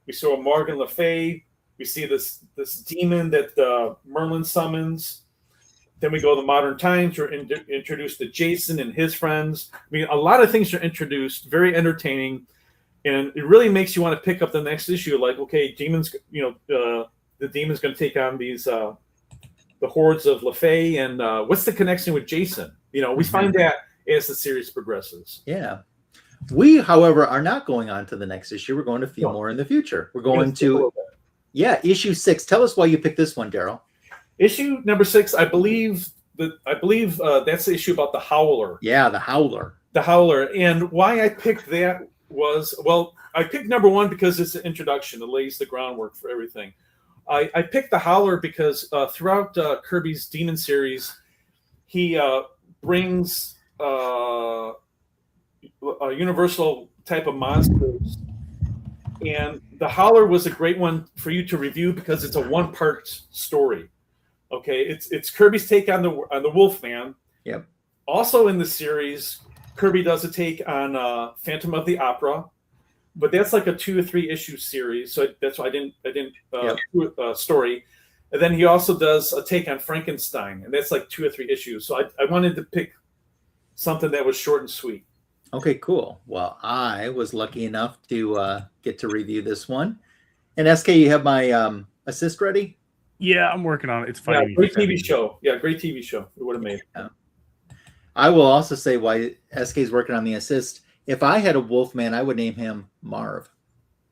We saw Morgaine Le Fay. We see this demon that Merlin summons. Then we go to the modern times. We're introduced to Jason and his friends. I mean, a lot of things are introduced. Very entertaining, and it really makes you want to pick up the next issue. Like, okay, demons. The demon's going to take on these the hordes of Le Fay, and what's the connection with Jason? We find that as the series progresses. Yeah. We, however, are not going on to the next issue. We're going to feel more in the future. We're going to, issue 6. Tell us why you picked this one, Darryl. Issue number 6, I believe that's the issue about the Howler. Yeah, the Howler. The Howler. And why I picked that was, I picked number 1 because it's an introduction. It lays the groundwork for everything. I picked the Howler because throughout Kirby's Demon series, he brings a universal type of monsters, and the Howler was a great one for you to review because it's a one-part story. Okay, it's Kirby's take on the Wolfman. Yep. Also in the series, Kirby does a take on Phantom of the Opera, but that's like a 2 or 3 issue series, so that's why I didn't do a story. And then he also does a take on Frankenstein, and that's like 2 or 3 issues. So I wanted to pick something that was short and sweet. Okay, cool. Well, I was lucky enough to get to review this one. And SK, you have my assist ready? Yeah, I'm working on it. It's funny. Yeah, great TV show. Yeah, great TV show. It would have made. Yeah. I will also say why SK is working on the assist. If I had a Wolfman, I would name him Marv.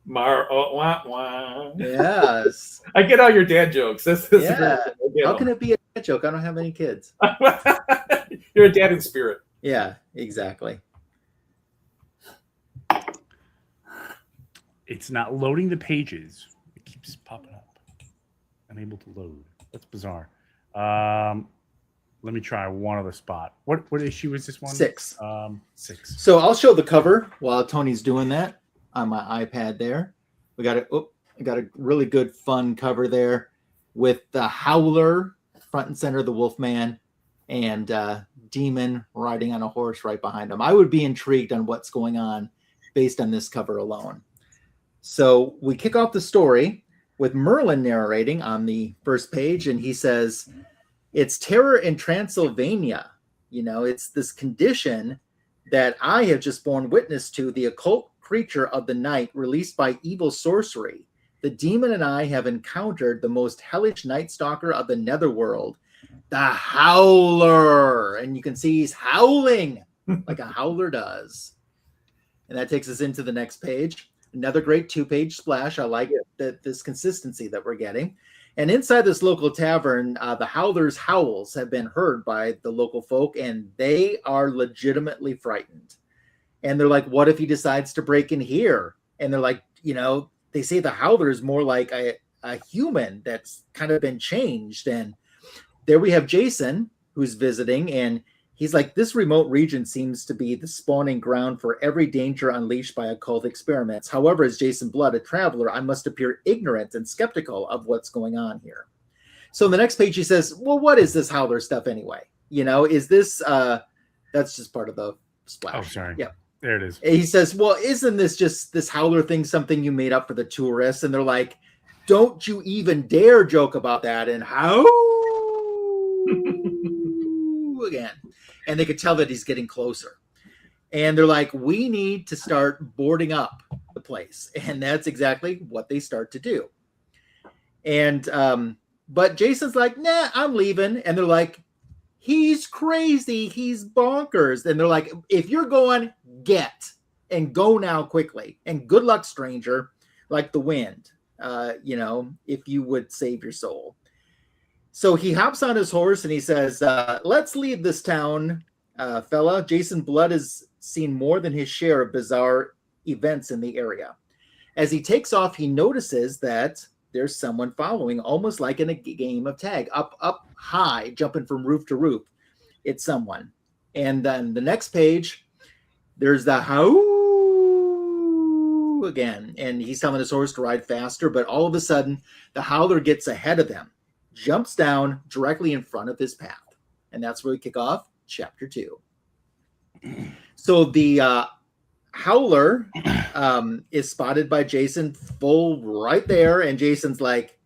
Wah, wah. Yes. I get all your dad jokes. This is Yeah. How can it be a dad joke? I don't have any kids. You're a dad in spirit. Yeah, exactly. It's not loading the pages. It keeps popping up. Unable to load. That's bizarre. Let me try one other spot. What issue is this one? 6. 6. So I'll show the cover while Tony's doing that on my iPad there. We got a really good fun cover there with the Howler front and center, the Wolfman, and Demon riding on a horse right behind him. I would be intrigued on what's going on based on this cover alone. So we kick off the story with Merlin narrating on the first page, and he says, "It's terror in Transylvania. You know, it's this condition that I have just borne witness to, the occult creature of the night released by evil sorcery. The demon and I have encountered the most hellish night stalker of the netherworld, the Howler." And you can see he's howling like a howler does. And that takes us into the next page. Another great 2-page splash. I like this consistency that we're getting. And inside this local tavern, the Howler's howls have been heard by the local folk, and they are legitimately frightened. And they're like, what if he decides to break in here? And they're like, you know, they say the Howler is more like a human that's kind of been changed. And there we have Jason, who's visiting, and he's like, this remote region seems to be the spawning ground for every danger unleashed by occult experiments. However, as Jason Blood, a traveler, I must appear ignorant and skeptical of what's going on here. So in the next page, he says, well, what is this Howler stuff anyway? You know, is this, that's just part of the splash. Oh, sorry. Yeah. There it is. He says, well, isn't this just this Howler thing something you made up for the tourists? And they're like, don't you even dare joke about that. And how again. And they could tell that he's getting closer. And they're like, we need to start boarding up the place. And that's exactly what they start to do. And, but Jason's like, nah, I'm leaving. And they're like, he's crazy. He's bonkers. And they're like, if you're going, get and go now quickly. And good luck, stranger, like the wind, you know, if you would save your soul. So he hops on his horse and he says, let's leave this town, fella. Jason Blood has seen more than his share of bizarre events in the area. As he takes off, he notices that there's someone following, almost like in a game of tag, up high, jumping from roof to roof. It's someone. And then the next page, there's the how again. And he's telling his horse to ride faster, but all of a sudden, the Howler gets ahead of them, jumps down directly in front of his path. And that's where we kick off chapter 2. So the Howler is spotted by Jason full right there. And Jason's like,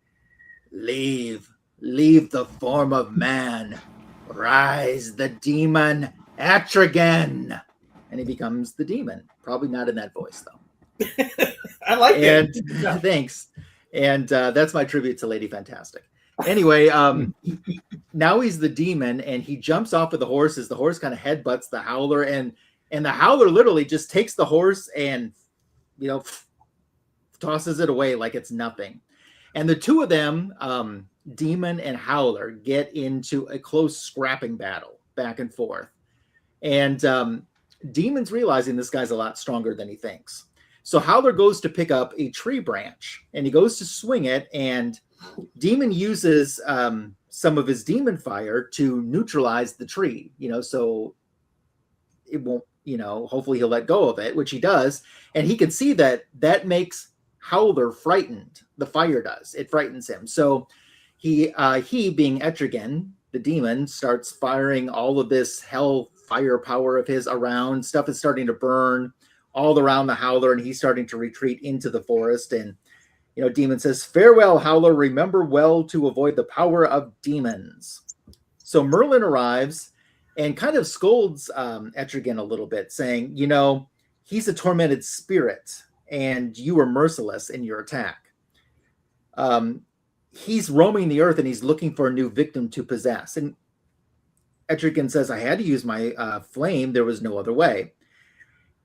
leave the form of man. Rise the demon Etrigan. And he becomes the demon. Probably not in that voice, though. I like it. Yeah. Thanks. And that's my tribute to Lady Fantastic. Anyway, now he's the demon, and he jumps off of the horse as the horse kind of headbutts the Howler, and the Howler literally just takes the horse and, you know, tosses it away like it's nothing. And the two of them, Demon and Howler, get into a close scrapping battle back and forth. And Demon's realizing this guy's a lot stronger than he thinks. So Howler goes to pick up a tree branch, and he goes to swing it, and Demon uses some of his demon fire to neutralize the tree, you know, so it won't, you know, hopefully he'll let go of it, which he does. And he can see that makes Howler frightened. The fire does. It frightens him. So he being Etrigan, the demon, starts firing all of this hell fire power of his around. Stuff is starting to burn all around the Howler, and he's starting to retreat into the forest. And, you know, Demon says, farewell, Howler. Remember well to avoid the power of demons. So Merlin arrives and kind of scolds Etrigan a little bit, saying, you know, he's a tormented spirit, and you were merciless in your attack. he's roaming the earth and he's looking for a new victim to possess. And Etrigan says, I had to use my flame. There was no other way.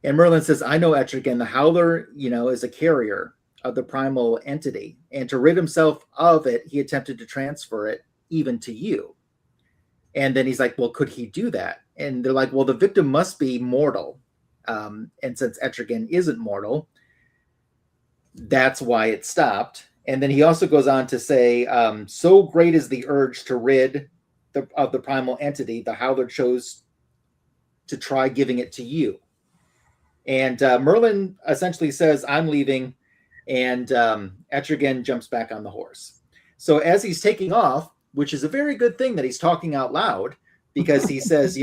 And Merlin says, I know Etrigan. The Howler, is a carrier of the primal entity. And to rid himself of it, he attempted to transfer it even to you. And then he's like, well, could he do that? And they're like, well, the victim must be mortal. And since Etrigan isn't mortal, that's why it stopped. And then he also goes on to say, so great is the urge to rid of the primal entity, the Howler chose to try giving it to you. And Merlin essentially says, I'm leaving. And Etrigan jumps back on the horse. So as he's taking off, which is a very good thing that he's talking out loud, because he says,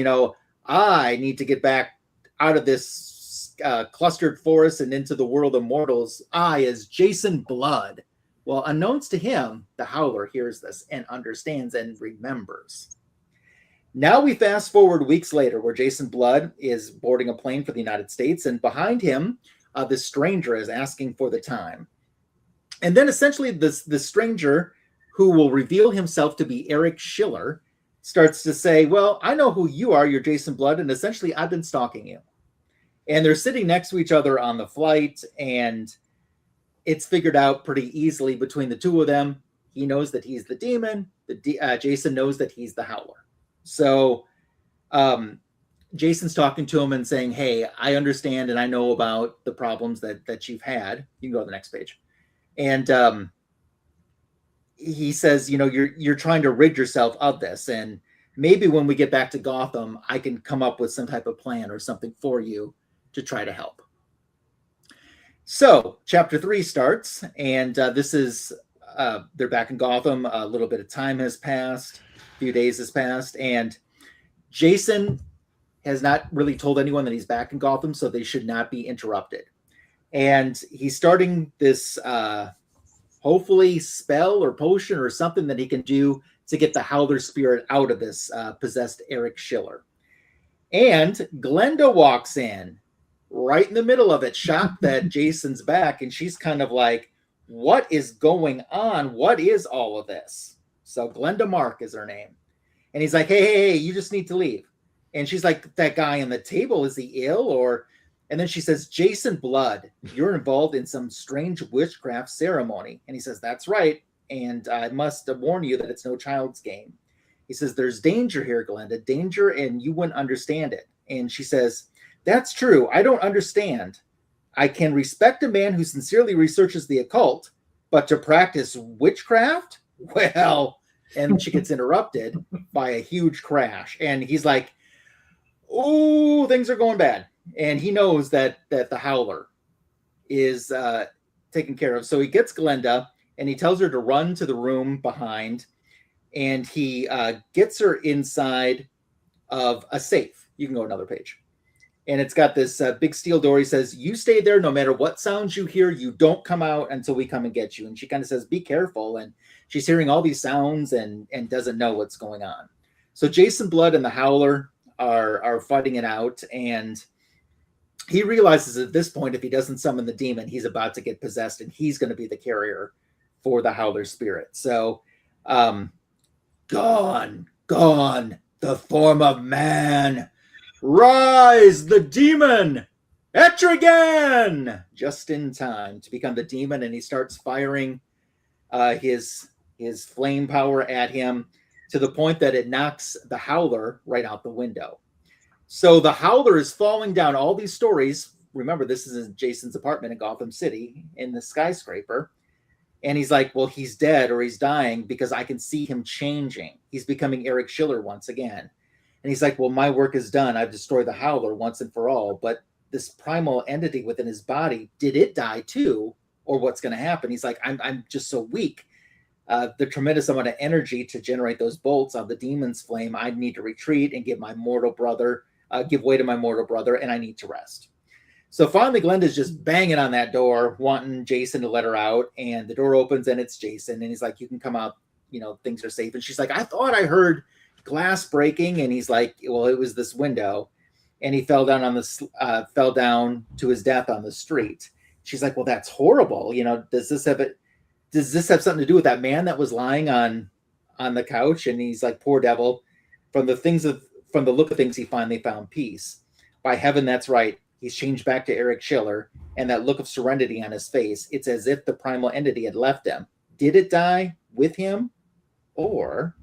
I need to get back out of this clustered forest and into the world of mortals. I, as Jason Blood. Well, unknowns to him, the Howler hears this and understands and remembers. Now we fast forward weeks later, where Jason Blood is boarding a plane for the United States, and behind him, this stranger is asking for the time. And then essentially this stranger, who will reveal himself to be Eric Schiller, starts to say, well, I know who you are. You're Jason Blood, and essentially I've been stalking you. And they're sitting next to each other on the flight, and it's figured out pretty easily between the two of them. He knows that he's the demon. Jason knows that he's the Howler. So Jason's talking to him and saying, hey, I understand and I know about the problems that you've had. You can go to the next page. And he says, you're trying to rid yourself of this. And maybe when we get back to Gotham, I can come up with some type of plan or something for you to try to help. So chapter 3 starts, and this is, they're back in Gotham. A little bit of time has passed, a few days has passed, and Jason has not really told anyone that he's back in Gotham, so they should not be interrupted. And he's starting this, hopefully spell or potion or something that he can do to get the Howler spirit out of this possessed Eric Schiller. And Glenda walks in right in the middle of it, shocked that Jason's back, and she's kind of like, what is going on? What is all of this? So Glenda Mark is her name. And he's like, hey, you just need to leave. And she's like, that guy on the table, is he ill? And then she says, Jason Blood, you're involved in some strange witchcraft ceremony. And he says, that's right. And I must warn you that it's no child's game. He says, there's danger here, Glenda, danger, and you wouldn't understand it. And she says, that's true. I don't understand. I can respect a man who sincerely researches the occult, but to practice witchcraft? Well, and she gets interrupted by a huge crash. And he's like, oh, things are going bad. And he knows that the Howler is taken care of. So he gets Glenda and he tells her to run to the room behind. And he gets her inside of a safe. You can go another page. And it's got this big steel door. He says, you stay there no matter what sounds you hear. You don't come out until we come and get you. And she kind of says, be careful. And she's hearing all these sounds and doesn't know what's going on. So Jason Blood and the Howler are fighting it out. And he realizes at this point, if he doesn't summon the demon, he's about to get possessed and he's going to be the carrier for the Howler spirit. So gone, the form of man. Rise, the demon! Etrigan! Just in time to become the demon, and he starts firing his flame power at him to the point that it knocks the Howler right out the window. So the Howler is falling down. All these stories, remember, this is in Jason's apartment in Gotham City in the skyscraper. And he's like, well, he's dead or he's dying because I can see him changing. He's becoming Eric Schiller once again. And he's like, well, my work is done. I've destroyed the Howler once and for all. But this primal entity within his body, did it die too? Or what's going to happen? He's like, I'm just so weak. The tremendous amount of energy to generate those bolts of the demon's flame, I need to retreat and give way to my mortal brother, and I need to rest. So finally, Glenda's just banging on that door, wanting Jason to let her out. And the door opens and it's Jason. And he's like, you can come out, things are safe. And she's like, I thought I heard glass breaking. And he's like, well, it was this window. And he fell down to his death on the street. She's like, well, that's horrible. Does this have it? does this have something to do with that man that was lying on the couch? And he's like, poor devil. From the look of things, he finally found peace. By heaven, that's right. He's changed back to Eric Schiller, and that look of serenity on his face. It's as if the primal entity had left him. Did it die with him? Or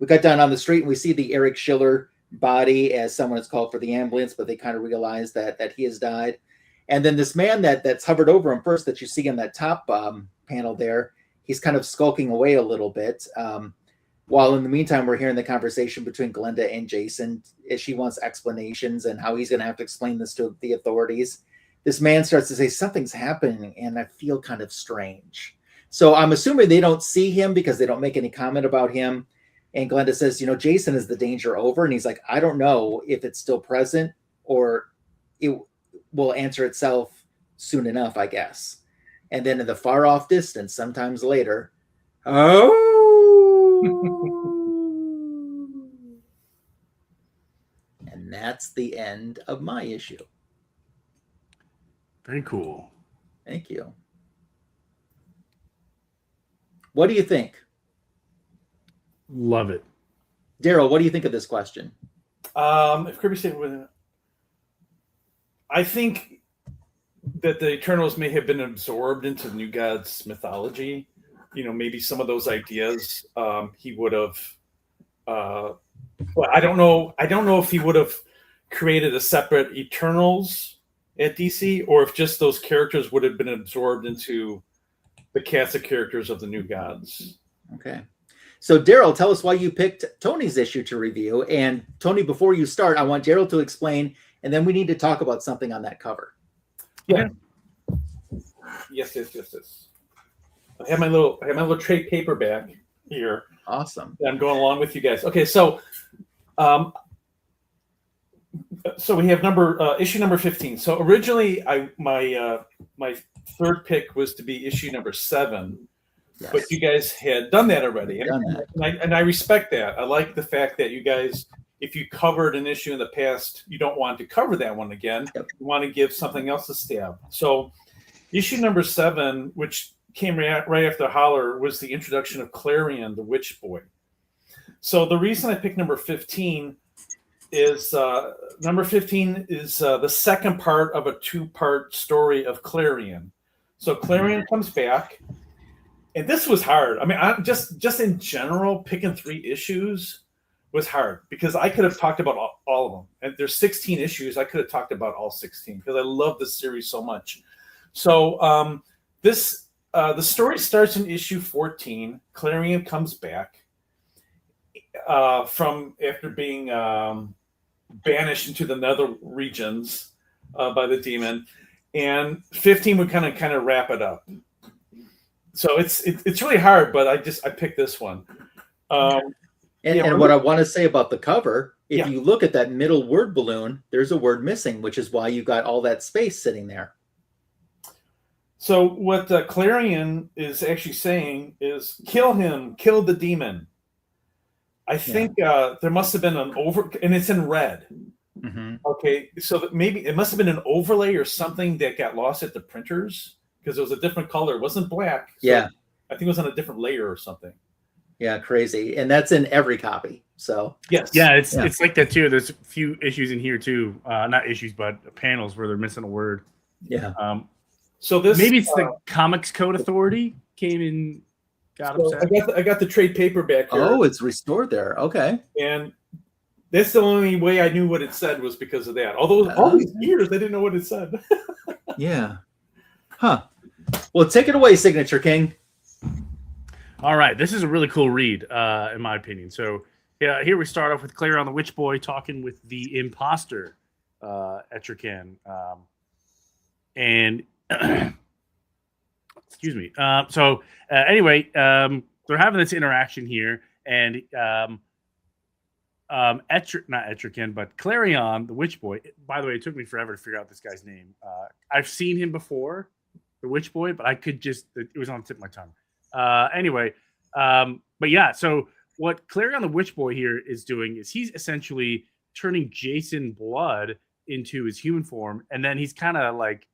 we got down on the street and we see the Eric Schiller body as someone is called for the ambulance, but they kind of realize that he has died. And then this man that's hovered over him first that you see on that top panel there, he's kind of skulking away a little bit. While in the meantime, we're hearing the conversation between Glenda and Jason as she wants explanations and how he's going to have to explain this to the authorities. This man starts to say, something's happening, and I feel kind of strange. So I'm assuming they don't see him because they don't make any comment about him. And Glenda says, Jason, is the danger over? And he's like, I don't know if it's still present or it will answer itself soon enough, I guess. And then in the far off distance, sometimes later, and that's the end of my issue. Very cool. Thank you. What do you think? Love it. Darryl, what do you think of this question? If Kirby said with it, I think that the Eternals may have been absorbed into the New Gods mythology. Maybe some of those ideas he would have. Well, I don't know. I don't know if he would have created a separate Eternals at DC, or if just those characters would have been absorbed into the cast of characters of the New Gods. Okay. So, Darryl, tell us why you picked Tony's issue to review. And Tony, before you start, I want Darryl to explain, and then we need to talk about something on that cover. Yeah. Yes. I have my little trade paperback here. Awesome. I'm going along with you guys. Okay, so we have issue number 15. So originally, my third pick was to be issue number 7, yes. But you guys had done that already, and I respect that. I like the fact that you guys, if you covered an issue in the past, you don't want to cover that one again. Yep. You want to give something else a stab. So issue number 7, which came right after Howler, was the introduction of Klarion, the Witch Boy. So the reason I picked number 15 is the second part of a 2-part story of Klarion. So Klarion comes back, and this was hard. I mean, just in general, picking 3 issues was hard because I could have talked about all of them. And there's 16 issues. I could have talked about all 16 because I love this series so much. So the story starts in issue 14. Klarion comes back from after being banished into the nether regions by the demon, and 15 would kind of wrap it up. So it's really hard, but I picked this one. And what I want to say about the cover, if you look at that middle word balloon, there's a word missing, which is why you got all that space sitting there. So what Klarion is actually saying is, kill him, kill the demon. I think there must have been and it's in red. Mm-hmm. Okay, so maybe it must have been an overlay or something that got lost at the printers because it was a different color. It wasn't black. So I think it was on a different layer or something. Yeah, crazy. And that's in every copy. So yes. Yeah, it's like that too. There's a few issues in here too. Not issues, but panels where they're missing a word. Yeah. So this maybe it's the Comics Code Authority came in, got upset. I got the trade paperback here. Oh, it's restored there. Okay. And that's the only way I knew what it said was because of that. Although all these years I didn't know what it said. Yeah. Huh. Well, take it away, Signature King. All right. This is a really cool read, in my opinion. So here we start off with Klarion the Witch Boy talking with the imposter, Etrigan. And excuse me. Anyway, they're having this interaction here, and not Etrigan, but Klarion, the Witch Boy. By the way, it took me forever to figure out this guy's name. I've seen him before, the Witch Boy, but it was on the tip of my tongue. But yeah, so what Klarion the Witch Boy here is doing is he's essentially turning Jason Blood into his human form, and then he's kind of like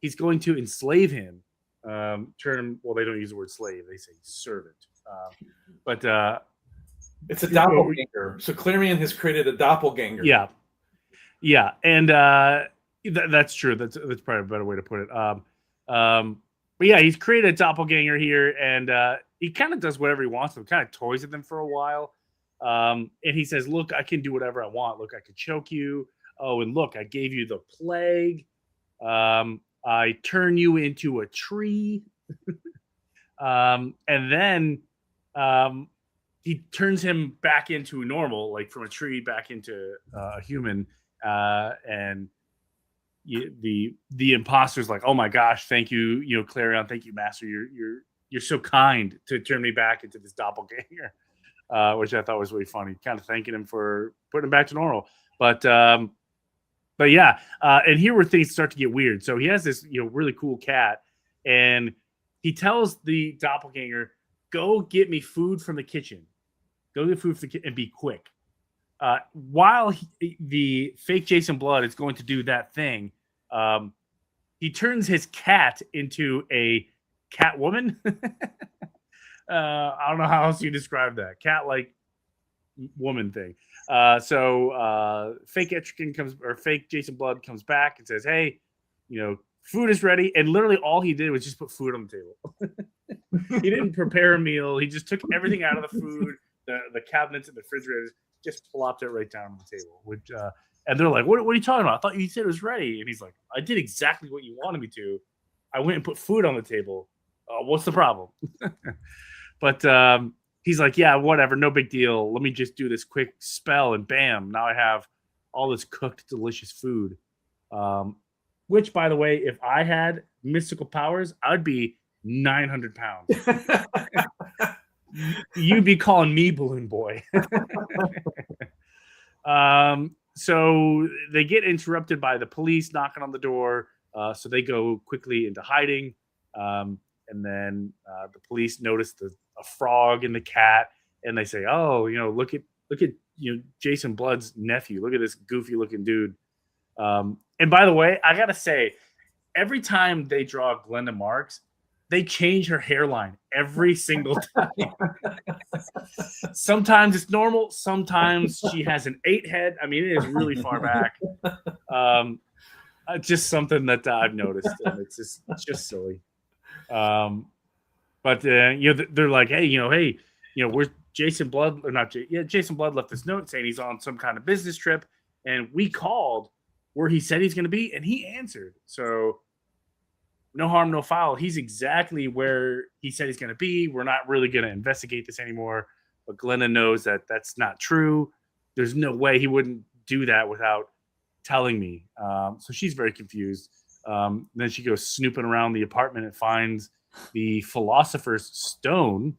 he's going to enslave him turn him. Well, they don't use the word slave; they say servant. But it's a doppelganger. So Klarion has created a doppelganger. Yeah, and that's true. That's probably a better way to put it. But yeah, he's created a doppelganger here, and he kind of does whatever he wants. He kind of toys with them for a while, and he says, "Look, I can do whatever I want. Look, I could choke you. Oh, and look, I gave you the plague. I turn you into a tree." And then he turns him back into normal, like from a tree back into a human. And the imposter's like, "Oh my gosh, thank you, Klarion, thank you, Master. You're so kind to turn me back into this doppelganger," which I thought was really funny. Kind of thanking him for putting him back to normal. But yeah, and here where things start to get weird. So he has this really cool cat, and he tells the doppelganger, "Go get me food from the kitchen. Go get food from the kitchen and be quick." While the fake Jason Blood is going to do that thing, he turns his cat into a cat woman. I don't know how else you describe that. Cat-like woman thing. So fake Etrigan fake Jason Blood comes back and says, "Hey, food is ready." And literally all he did was just put food on the table. He didn't prepare a meal. He just took everything out of the food, the cabinets and the refrigerators, just plopped it right down on the table. Which and they're like, what are you talking about? I thought you said it was ready. And he's like, "I did exactly what you wanted me to. I went and put food on the table. What's the problem?" But he's like, "Yeah, whatever, no big deal. Let me just do this quick spell, and bam, now I have all this cooked, delicious food." Which, by the way, if I had mystical powers, I'd be 900 pounds. You'd be calling me Balloon Boy. So they get interrupted by the police knocking on the door. So they go quickly into hiding. And then the police notice a frog and the cat, and they say, "Oh, look at Jason Blood's nephew. Look at this goofy looking dude." And by the way, I gotta say, every time they draw Glenda Marks, they change her hairline every single time. Sometimes it's normal. Sometimes she has an 8 head. I mean, it is really far back. Just something that I've noticed, and it's just silly. But they're like, hey, where's Jason Blood? Or not? Jason Blood left this note saying he's on some kind of business trip, and we called where he said he's going to be, and he answered. So no harm, no foul. He's exactly where he said he's going to be. We're not really going to investigate this anymore. But Glenda knows that that's not true. There's no way he wouldn't do that without telling me. So she's very confused. Then she goes snooping around the apartment and finds the Philosopher's Stone.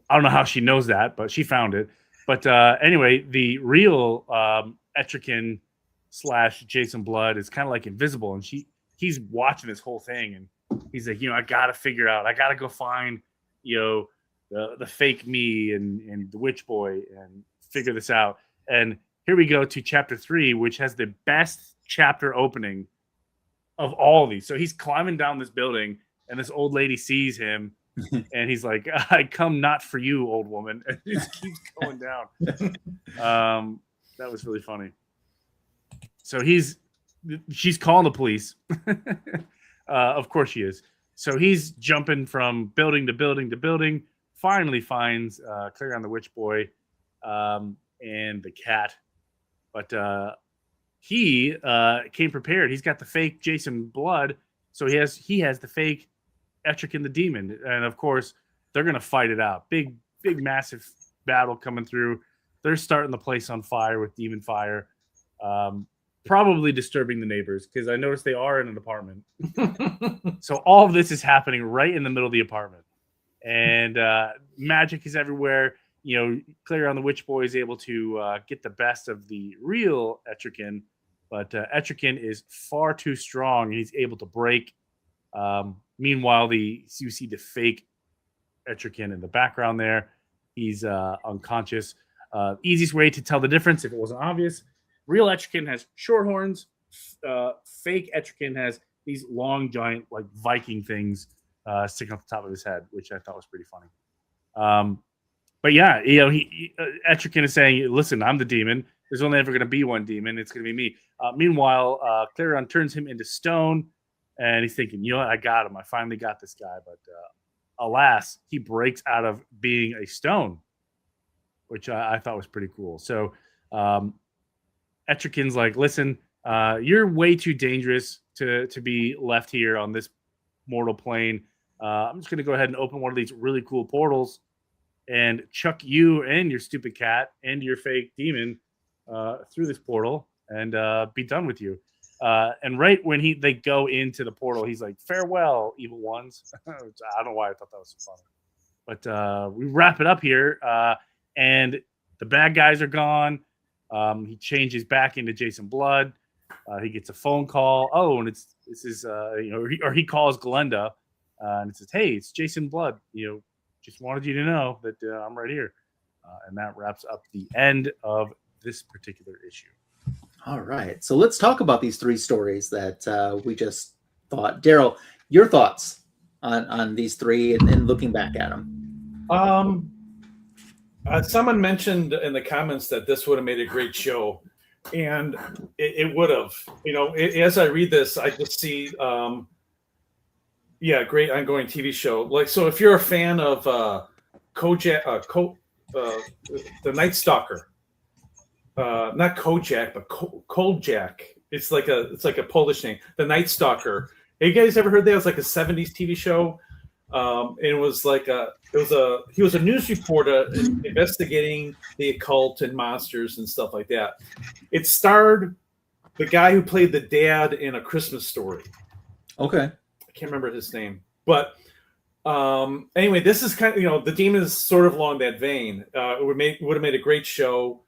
I don't know how she knows that, but she found it. But anyway, the real Etrigan / Jason Blood is kind of like invisible, and he's watching this whole thing, and he's like, I gotta figure out, I gotta go find, the fake me and the witch boy and figure this out. And here we go to chapter 3, which has the best chapter opening of all of these. So he's climbing down this building, and this old lady sees him, and he's like, "I come not for you, old woman," and he just keeps going down. That was really funny. So she's calling the police. Of course she is. So he's jumping from building to building to building. Finally finds Klarion the Witch Boy and the cat. But he came prepared. He's got the fake Jason Blood. So he has the fake Etrigan the Demon. And of course, they're going to fight it out. Big, massive battle coming through. They're starting the place on fire with demon fire. Probably disturbing the neighbors, because I noticed they are in an apartment. So all of this is happening right in the middle of the apartment. And magic is everywhere. Klarion the Witch Boy is able to get the best of the real Etrigan, but Etrigan is far too strong. He's able to break. Meanwhile, you see the fake Etrigan in the background there. He's unconscious. Easiest way to tell the difference, if it wasn't obvious, real Etrigan has short horns. Fake Etrigan has these long, giant, like Viking things sticking off the top of his head, which I thought was pretty funny. But yeah, Etrigan is saying, listen, I'm the demon. There's only ever going to be one demon. It's going to be me. Meanwhile, Klarion turns him into stone, and he's thinking, you know what? I got him. I finally got this guy. But alas, he breaks out of being a stone, which I thought was pretty cool. So Etrigan's like, listen, you're way too dangerous to be left here on this mortal plane. I'm just going to go ahead and open one of these really cool portals and chuck you and your stupid cat and your fake demon through this portal and be done with you. And right when they go into the portal, he's like, farewell, evil ones. I don't know why I thought that was so funny. But we wrap it up here, and the bad guys are gone. He changes back into Jason Blood. He gets a phone call. Oh, and he calls Glenda, and it says, hey, it's Jason Blood. Just wanted you to know that I'm right here. And that wraps up the end of this particular issue. All right. So let's talk about these 3 stories that we just thought. Darryl, your thoughts on these 3 and looking back at them. Someone mentioned in the comments that this would have made a great show. And it would have. As I read this, I just see... great ongoing TV show. Like, so if you're a fan of the Night Stalker, not Kojak, but Koljak. It's like a Polish name. The Night Stalker. Have you guys ever heard that? It was like a 70s TV show. It was like he was a news reporter investigating the occult and monsters and stuff like that. It starred the guy who played the dad in A Christmas Story. Okay. Can't remember his name, but anyway, this is kind of the demon is sort of along that vein. It would have made a great show.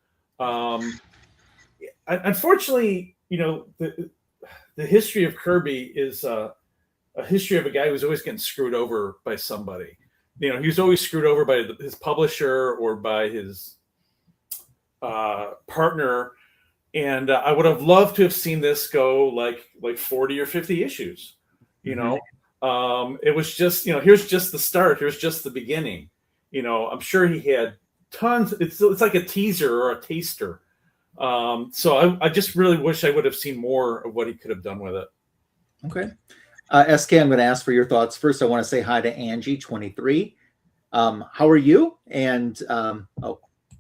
Unfortunately, the history of Kirby is a history of a guy who's always getting screwed over by somebody. He was always screwed over by his publisher or by his partner. And I would have loved to have seen this go like 40 or 50 issues. It was just, here's just the start. Here's just the beginning. I'm sure he had tons. It's like a teaser or a taster. So I just really wish I would have seen more of what he could have done with it. Okay. SK, I'm going to ask for your thoughts. First, I want to say hi to Angie23. How are you? And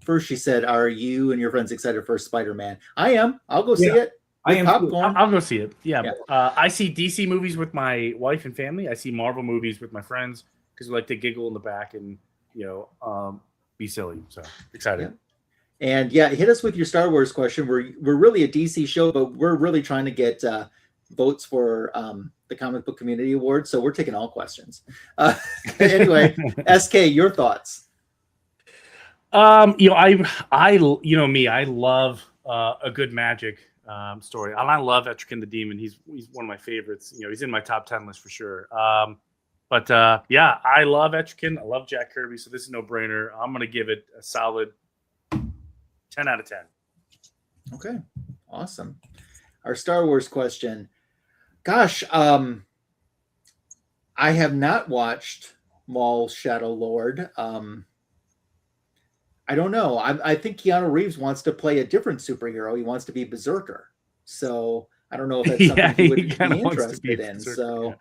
first she said, are you and your friends excited for Spider-Man? I am. I'll go see it. I am. I'll go see it. Yeah. I see DC movies with my wife and family. I see Marvel movies with my friends because we like to giggle in the back and be silly. So excited. Yeah. And hit us with your Star Wars question. We're really a DC show, but we're really trying to get votes for the Comic Book Community Award. So we're taking all questions. Anyway, SK, your thoughts? I love a good magic story. And I love Etrigan the Demon. He's one of my favorites. He's in my top 10 list for sure. I love Etrigan. I love Jack Kirby. So this is no brainer. I'm going to give it a solid 10 out of 10. Okay. Awesome. Our Star Wars question. Gosh, I have not watched Maul's Shadow Lord. I don't know. I think Keanu Reeves wants to play a different superhero. He wants to be Berserker. So I don't know if that's something he would be interested in. So,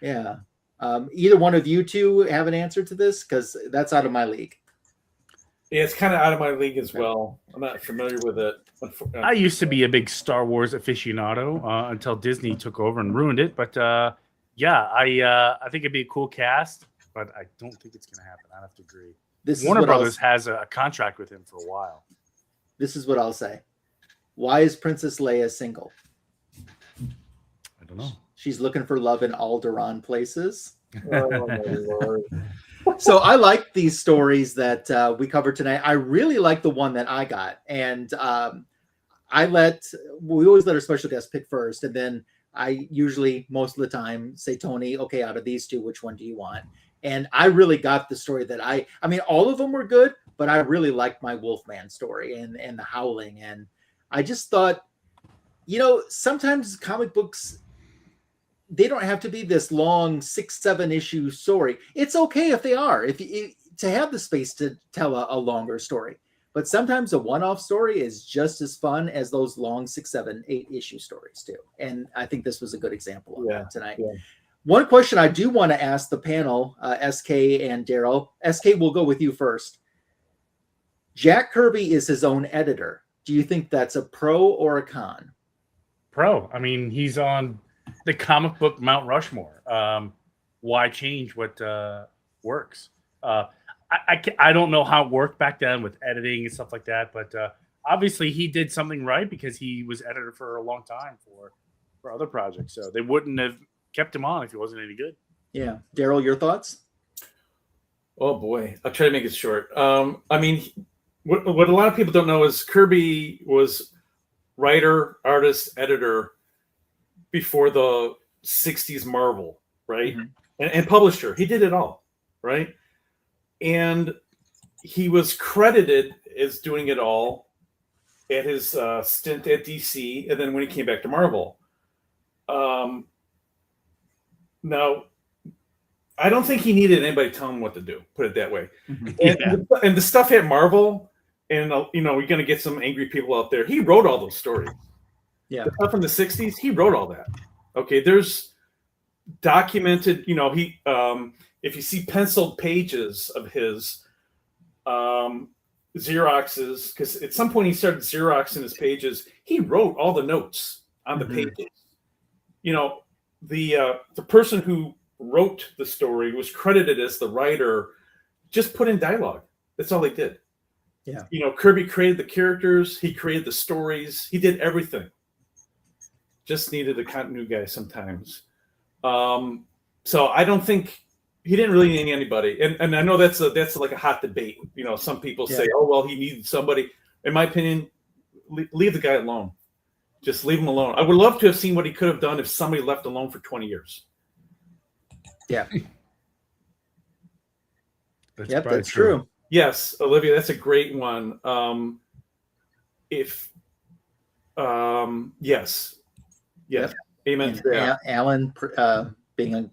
either one of you two have an answer to this? Because that's out of my league. Yeah, it's kind of out of my league as well. I'm not familiar with it. I used to be a big Star Wars aficionado until Disney took over and ruined it. But I think it'd be a cool cast, but I don't think it's going to happen. I have to agree. Warner Brothers has a contract with him for a while. This is what I'll say. Why is Princess Leia single? I don't know. She's looking for love in Alderaan places. Oh, my Lord. So I like these stories that we covered tonight. I really like the one that I got. And we always let our special guest pick first. And then I usually, most of the time, say, Tony, okay, out of these two, which one do you want? And I really got the story that I mean, all of them were good, but I really liked my Wolfman story and the Howling. And I just thought, sometimes comic books, they don't have to be this long 6-7 issue story. It's okay if they are, to have the space to tell a longer story. But sometimes a one-off story is just as fun as those long 6, 7, 8 issue stories too. And I think this was a good example of that tonight. Yeah. One question I do want to ask the panel, SK and Darryl. SK, we'll go with you first. Jack Kirby is his own editor. Do you think that's a pro or a con? Pro. I mean, he's on the comic book Mount Rushmore. Why change what works? I don't know how it worked back then with editing and stuff like that, but obviously he did something right because he was editor for a long time for other projects. So they wouldn't have kept him on if he wasn't any good. Yeah. Darryl, your thoughts? Oh boy, I'll try to make it short. I mean, what a lot of people don't know is Kirby was writer, artist, editor before the 60s Marvel, right? Mm-hmm. And publisher. He did it all, right? And he was credited as doing it all at his stint at DC, and then when he came back to Marvel. Now, I don't think he needed anybody to tell him what to do, put it that way. Mm-hmm. And the stuff at Marvel, and we're going to get some angry people out there. He wrote all those stories. Yeah. The stuff in the 60s, he wrote all that. Okay, there's documented, he if you see penciled pages of his Xeroxes, because at some point he started Xeroxing his pages, he wrote all the notes on the pages. The person who wrote the story was credited as the writer, just put in dialogue. That's all he did. Yeah. Kirby created the characters, he created the stories, he did everything. Just needed a continuity guy sometimes. So I don't think he didn't really need anybody. And I know that's like a hot debate. Some people say, oh, well, he needed somebody. In my opinion, leave the guy alone. Just leave him alone. I would love to have seen what he could have done if somebody left alone for 20 years. Yeah. That's true. Yes, Olivia, that's a great one. Yes. Yes. Amen. Alan being a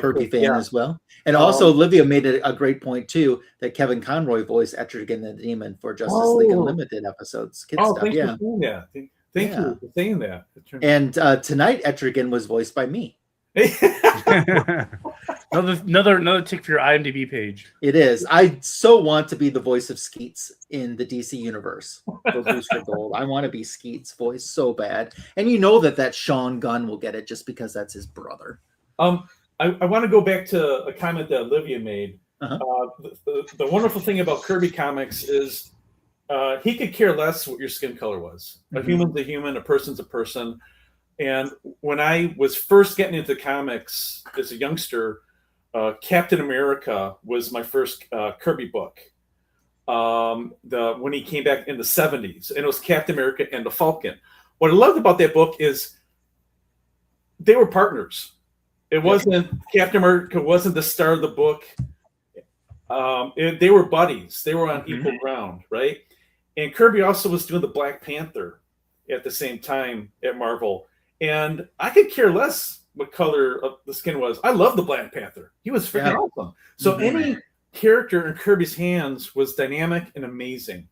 Kirby fan as well. And also Olivia made a great point too, that Kevin Conroy voiced Etrigan the Demon for Justice League Unlimited episodes. Thank you for saying that. Thank you for saying that. And tonight Etrigan was voiced by me. another tick for your IMDb page. It is. I so want to be the voice of Skeets in the DC universe for Booster Gold. I want to be Skeets' voice so bad. And that Sean Gunn will get it just because that's his brother. I want to go back to a comment that Olivia made. Uh-huh. The wonderful thing about Kirby Comics is he could care less what your skin color was. A human's a human, a person's a person. And when I was first getting into comics as a youngster, Captain America was my first Kirby book. When he came back in the 70s, and it was Captain America and the Falcon. What I loved about that book is they were partners. It wasn't Captain America wasn't the star of the book. They were buddies. They were on equal ground, right? And Kirby also was doing the Black Panther at the same time at Marvel. And I could care less what color of the skin was. I love the Black Panther. He was freaking awesome. So any character in Kirby's hands was dynamic and amazing.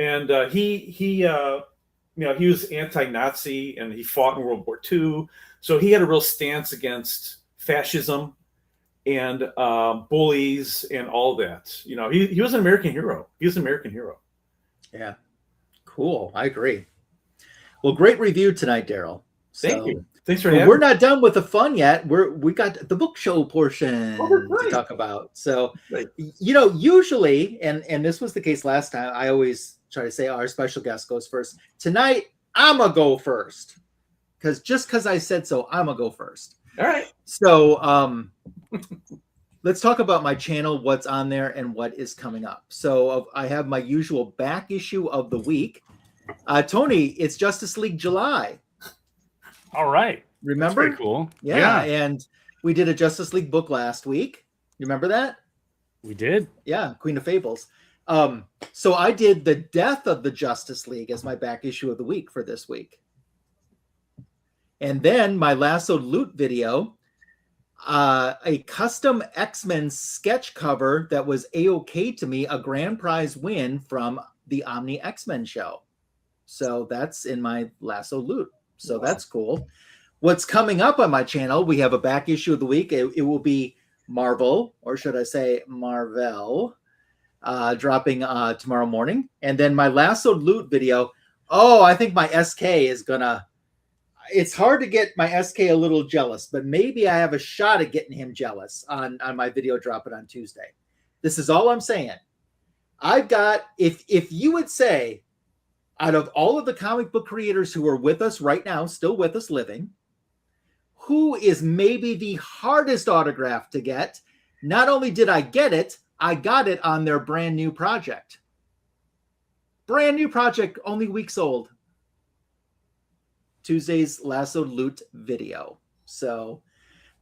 And he was anti-Nazi and he fought in World War II. So he had a real stance against fascism and bullies and all that. He was an American hero. He was an American hero. Yeah. Cool. I agree. Well, great review tonight, Darryl. Thank you. Thanks for having me. We're not done with the fun yet. We got the book show portion to talk about. So, usually, and this was the case last time, I always try to say our special guest goes first. Tonight, I'm going to go first. Because I said so, I'm going to go first. All right. So, let's talk about my channel, what's on there, and what is coming up. So, I have my usual back issue of the week. Tony, it's Justice League July. All right. Remember? That's pretty cool. Yeah. And we did a Justice League book last week. You remember that? We did. Yeah. Queen of Fables. So I did the Death of the Justice League as my back issue of the week for this week. And then my lassoed loot video, a custom X-Men sketch cover that was A-OK to me, a grand prize win from the Omni X-Men show. So that's in my lassoed loot. So that's cool. What's coming up on my channel, we have a back issue of the week. It will be Marvel, or should I say Marvel, dropping tomorrow morning. And then my lassoed loot video, I think my SK is gonna, it's hard to get my SK a little jealous, but maybe I have a shot at getting him jealous on my video dropping on Tuesday. This is all I'm saying. I've got, if you would say, out of all of the comic book creators who are with us right now, still with us living, who is maybe the hardest autograph to get? Not only did I get it, I got it on their brand new project. Brand new project, only weeks old. Tuesday's lassoed loot video. So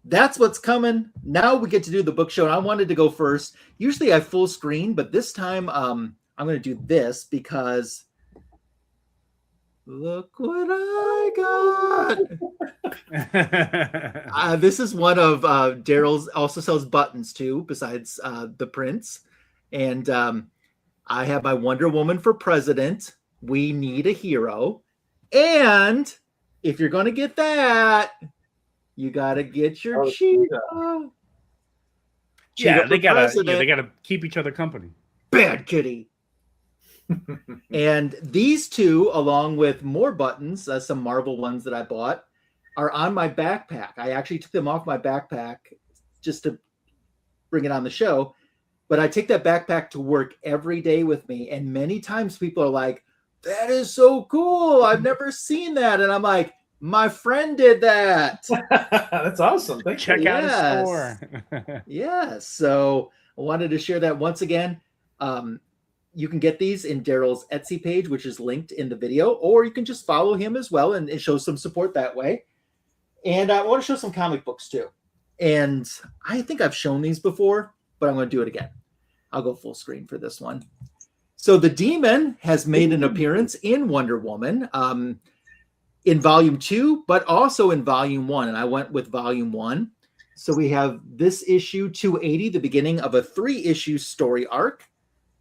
that's what's coming. Now we get to do the book show. And I wanted to go first. Usually I full screen, but this time I'm going to do this because look what I got. This is one of Darryl's, also sells buttons too, besides the prints. And I have my Wonder Woman for President. We need a hero. And if you're going to get that, you got to get your Cheetah. Yeah, they gotta keep each other company. Bad kitty. And these two, along with more buttons, some Marvel ones that I bought, are on my backpack. I actually took them off my backpack just to bring it on the show. But I take that backpack to work every day with me. And many times people are like, that is so cool. I've never seen that. And I'm like, my friend did that. That's awesome. Check out his store. Yes. So I wanted to share that once again. You can get these in Darryl's Etsy page, which is linked in the video, or you can just follow him as well and show some support that way. And I want to show some comic books too. And I think I've shown these before, but I'm going to do it again. I'll go full screen for this one. So the Demon has made an appearance in Wonder Woman in Volume 2, but also in Volume 1. And I went with Volume 1. So we have this issue 280, the beginning of a 3-issue story arc.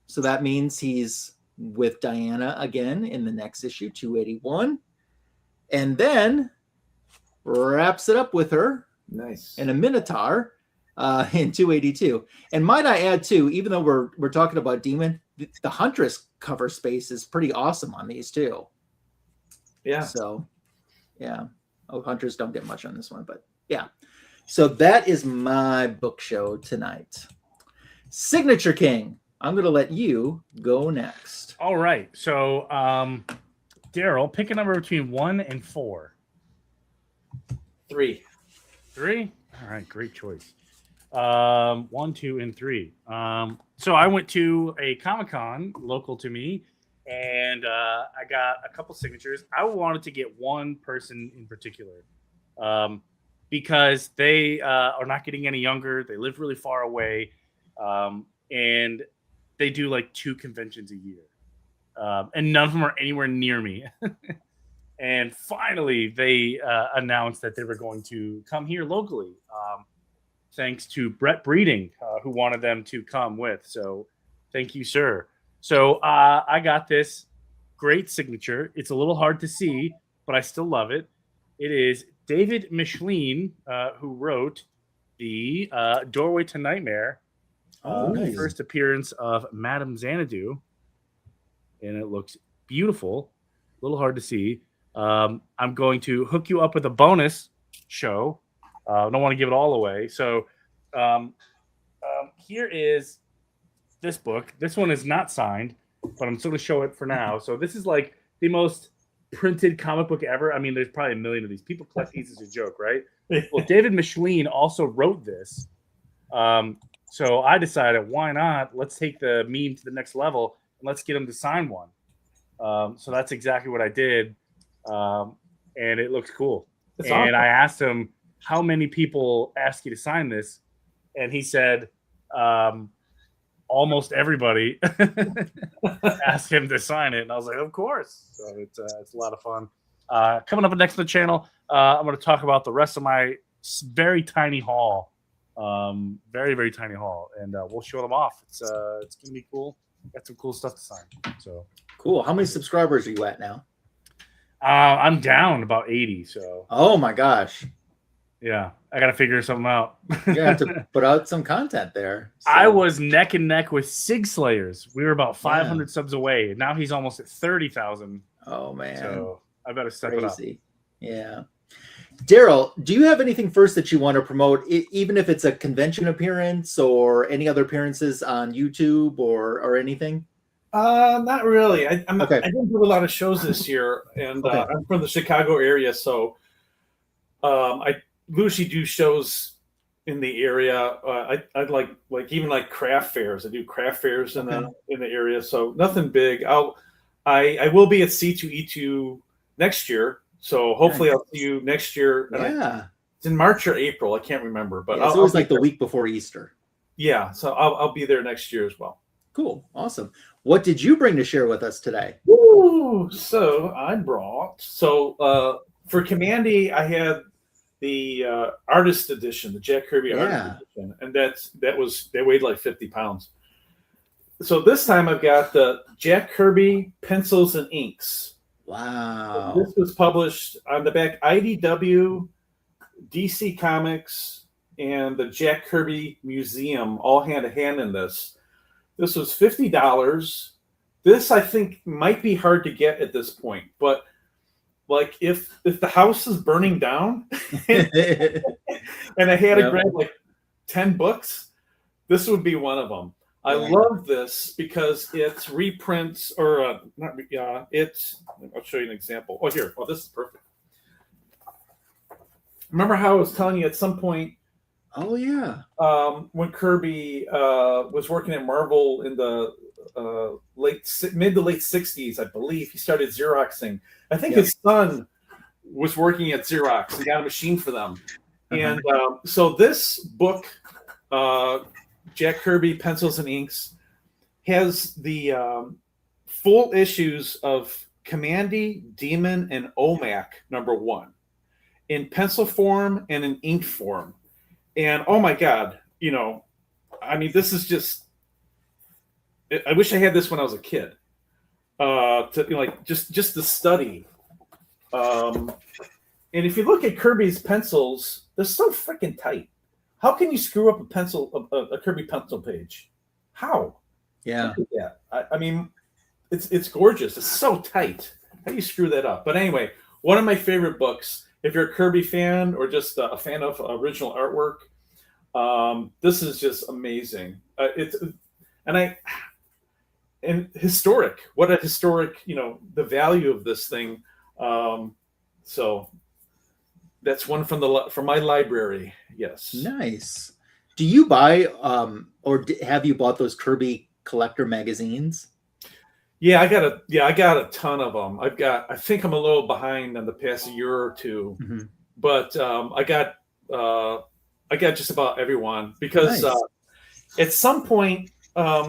So that means he's with Diana again in the next issue, 281. And then wraps it up with her. Nice. And a Minotaur in 282. And might I add too, even though we're talking about Demon, the Huntress cover space is pretty awesome on these too. Yeah. So, yeah. Oh, Huntress don't get much on this one, but yeah. So that is my book show tonight. Signature King. I'm going to let you go next. All right. So, Darryl, pick a number between 1 and 4. 3. 3? All right. Great choice. 1, 2, and 3. So I went to a Comic-Con local to me, and I got a couple signatures. I wanted to get one person in particular because they are not getting any younger. They live really far away, and they do like 2 conventions a year. And none of them are anywhere near me. And finally, they announced that they were going to come here locally, thanks to Brett Breeding, who wanted them to come with. So thank you, sir. So I got this great signature. It's a little hard to see, but I still love it. It is David Micheline, who wrote the Doorway to Nightmare, nice. First appearance of Madame Xanadu. And it looks beautiful. A little hard to see. I'm going to hook you up with a bonus show. I don't want to give it all away. So here is this book. This one is not signed, but I'm still going to show it for now. So this is like the most printed comic book ever. I mean, there's probably a million of these. People collect these as a joke, right? Well, David Micheline also wrote this. So I decided, why not? Let's take the meme to the next level and let's get him to sign one. So that's exactly what I did. And it looks cool. That's awesome. I asked him, how many people ask you to sign this? And he said, almost everybody asked him to sign it. And I was like, of course. So it's a lot of fun. Coming up next on the channel, I'm going to talk about the rest of my very tiny haul. Very, very tiny haul. And we'll show them off. It's going to be cool. Got some cool stuff to sign. So Cool. How many subscribers are you at now? I'm down about 80. So. Oh my gosh. Yeah, I got to figure something out. You have to put out some content there. So. I was neck and neck with Sig Slayers. We were about 500 subs away. Now he's almost at 30,000. Oh man. So I better step it up. Yeah. Darryl, do you have anything first that you want to promote, even if it's a convention appearance or any other appearances on YouTube or anything? Not really. I Okay. didn't do a lot of shows this year, and I'm from the Chicago area, so I usually do shows in the area. I'd like even like craft fairs. I do craft fairs in the area, so nothing big. I will be at C2E2 next year. So hopefully I'll see you next year. Yeah. It's in March or April. I can't remember, but it's always like the week before Easter. Yeah. So I'll be there next year as well. Cool. Awesome. What did you bring to share with us today? Ooh, so I brought, for Commandy, I had the artist edition, the Jack Kirby artist edition. And they weighed like 50 pounds. So this time I've got the Jack Kirby pencils and inks. Wow. This was published on the back IDW, DC Comics, and the Jack Kirby Museum all hand in hand in this. This was $50. This I think might be hard to get at this point, but like if the house is burning down and I had to grab like 10 books, this would be one of them. I love this because it's reprints or I'll show you an example. Oh, here. Oh, this is perfect. Remember how I was telling you at some point? Oh yeah. When Kirby was working at Marvel in the mid to late 60s, I believe he started Xeroxing. I think his son was working at Xerox and got a machine for them. And so this book, Jack Kirby Pencils and Inks, has the full issues of Commandy, Demon, and OMAC #1 in pencil form and in ink form. And oh my God, I mean, this is just, I wish I had this when I was a kid. Just the study. And if you look at Kirby's pencils, they're so freaking tight. How can you screw up a Kirby pencil page? How? Yeah. I mean, it's gorgeous. It's so tight. How do you screw that up? But anyway, one of my favorite books, if you're a Kirby fan or just a fan of original artwork, this is just amazing. And historic. What a historic, the value of this thing. So that's one from my library. Yes. Nice. Do you buy or have you bought those Kirby collector magazines? Yeah, I got a ton of them. I think I'm a little behind on the past year or two, but I got just about everyone because at some point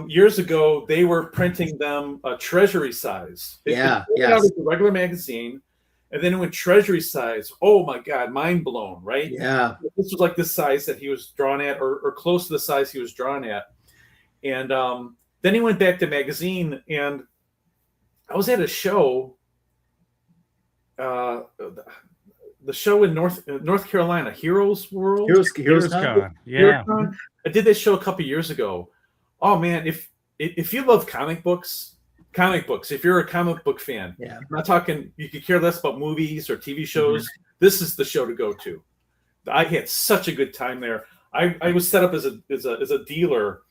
years ago they were printing them treasury size. It was a regular magazine, and then it went treasury size. Oh my God, mind blown, right? Yeah, this was like the size that he was drawn at, or close to the size he was drawn at, and then he went back to magazine, and I was at a show, the show in North Carolina, Heroes World. Heroes Con. Yeah. I did this show a couple years ago. Oh man, if you love comic books, if you're a comic book fan, I'm not talking, you could care less about movies or TV shows. This is the show to go to. I had such a good time there. I was set up as a dealer.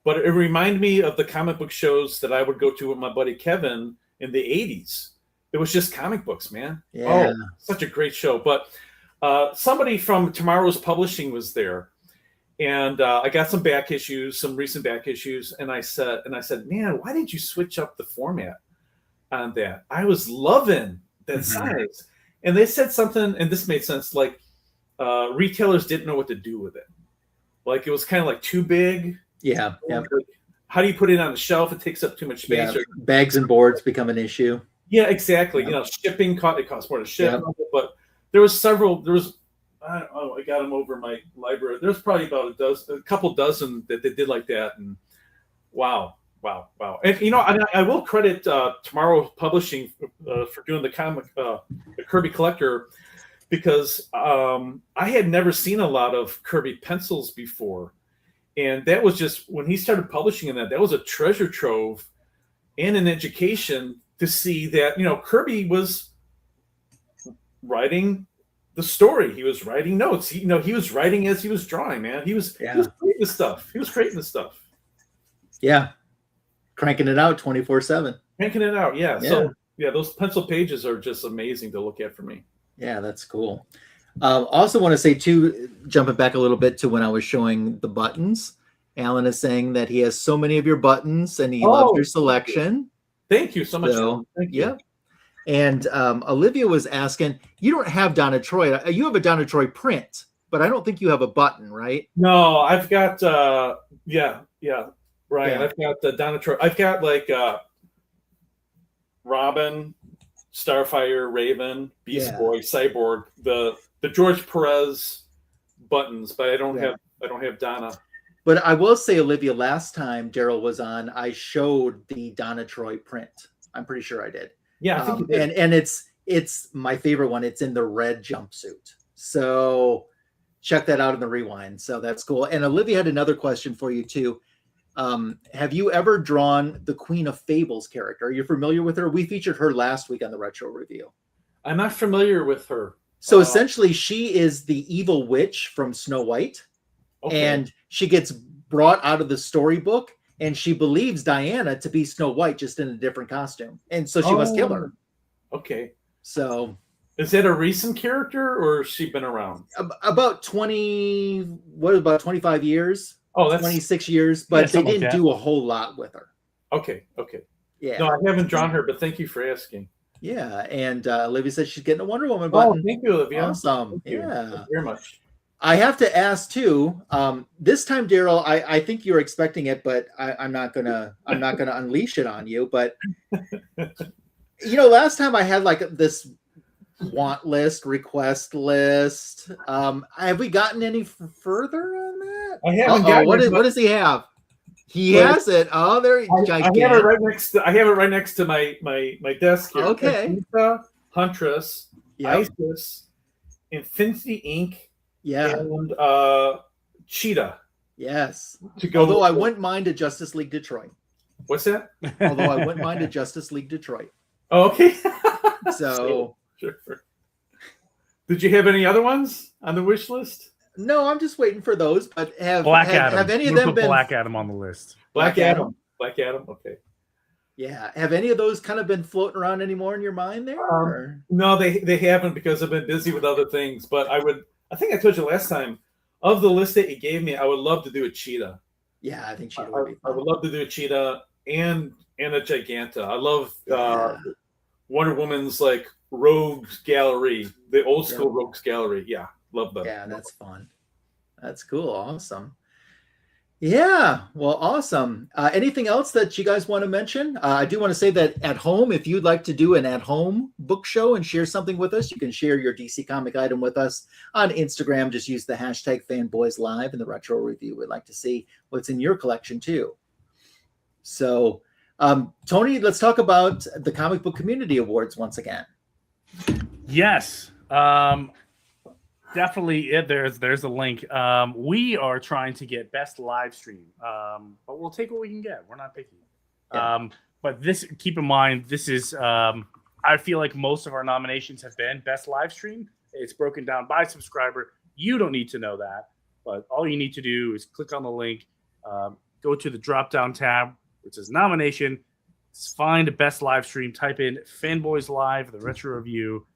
But it reminded me of the comic book shows that I would go to with my buddy Kevin in the 80s. It was just comic books, man. Yeah. Oh, such a great show. But somebody from Tomorrow's Publishing was there. And I got some recent back issues. And I said, man, why didn't you switch up the format on that? I was loving that size. And they said something, and this made sense, like retailers didn't know what to do with it. Like it was kind of like too big. Yeah. Like, how do you put it on the shelf? It takes up too much space. Bags and boards become an issue. Yeah, exactly. Yep. Shipping it costs more to ship, Yep. but there was several. I don't know, I got them over my library. There's probably about a couple dozen that they did like that, and wow. And I will credit Tomorrow Publishing for doing the comic, the Kirby Collector, because I had never seen a lot of Kirby pencils before, and that was just when he started publishing in that was a treasure trove and an education to see that Kirby was writing the story. He was writing notes. He was writing as he was drawing. Man, he was creating the stuff. Yeah. Cranking it out 24/7. Cranking it out, yeah. So those pencil pages are just amazing to look at for me. Yeah, that's cool. Also want to say too, jumping back a little bit to when I was showing the buttons, Alan is saying that he has so many of your buttons and he loves your selection. Thank you so much. Thank you. Yeah. And Olivia was asking, you don't have Donna Troy. You have a Donna Troy print, but I don't think you have a button, right? No, I've got Right. Yeah. I've got the Donna Troy. I've got like Robin, Starfire, Raven, Beast Boy, Cyborg, the George Perez buttons, but I don't have Donna. But I will say, Olivia, last time Darryl was on, I showed the Donna Troy print. I'm pretty sure I did. Yeah, I think you did. And it's my favorite one. It's in the red jumpsuit. So check that out in the rewind. So that's cool. And Olivia had another question for you too. Have you ever drawn the Queen of Fables character? Are you familiar with her? We featured her last week on the Retro Review. I'm not familiar with her. So essentially, she is the evil witch from Snow White. Okay. And she gets brought out of the storybook, and she believes Diana to be Snow White, just in a different costume. And so she must kill her. Okay. So is that a recent character, or has she been around? About 25 years? Oh, that's 26 years, but they didn't do a whole lot with her. Okay. Yeah. No, I haven't drawn her, but thank you for asking. Yeah, and Olivia said she's getting a Wonder Woman button. Oh, thank you, Olivia. Awesome. Thank you. Yeah. Thank you very much. I have to ask too. This time, Darryl, I think you're expecting it, but I'm not gonna unleash it on you. But last time I had like this want list, request list. Have we gotten any further on that? I haven't gotten what does he have? He has it. Oh, there. I have it right next to my desk here. Okay. Huntress, Isis, Infinity Inc. Yeah. And Cheetah. Yes. Although I wouldn't mind a Justice League Detroit. What's that? Although I wouldn't mind a Justice League Detroit. Oh, okay. So. Sure. Did you have any other ones on the wish list? No, I'm just waiting for those. But have any of them put been Black Adam on the list? Black Adam. Okay. Yeah. Have any of those kind of been floating around anymore in your mind there? No, they haven't, because I've been busy with other things. But I think I told you last time, of the list that you gave me, I would love to do a Cheetah. Yeah, I think Cheetah would be fun. I would love to do a Cheetah and a Giganta. I love Wonder Woman's like Rogues Gallery, the old school Rogues Gallery. Yeah, love that. Yeah, that's fun. That's cool. Awesome. Yeah, well, awesome. Anything else that you guys want to mention? I do want to say that at home, if you'd like to do an at-home book show and share something with us, you can share your DC comic item with us on Instagram. Just use the hashtag #FanboysLive in the Retro Review. We'd like to see what's in your collection too. So, Tony, let's talk about the Comic Book Community Awards once again. Yes. Definitely, there's a link. We are trying to get best live stream, but we'll take what we can get. We're not picky. Yeah. But keep in mind, this is. I feel like most of our nominations have been best live stream. It's broken down by subscriber. You don't need to know that, but all you need to do is click on the link, go to the drop down tab, which says nomination. Find a best live stream. Type in Fanboys Live, the Retro Review.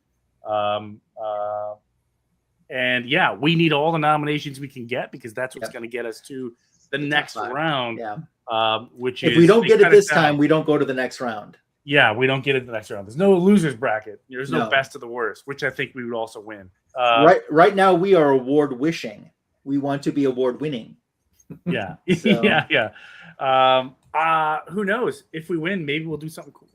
And yeah, we need all the nominations we can get, because that's what's going to get us to the next round. Yeah. Which if we don't get it this time, we don't go to the next round. Yeah, we don't get it the next round. There's no losers bracket. There's no best of the worst, which I think we would also win. Right now, we are award wishing. We want to be award winning. Yeah. Yeah. Who knows? If we win, maybe we'll do something cool.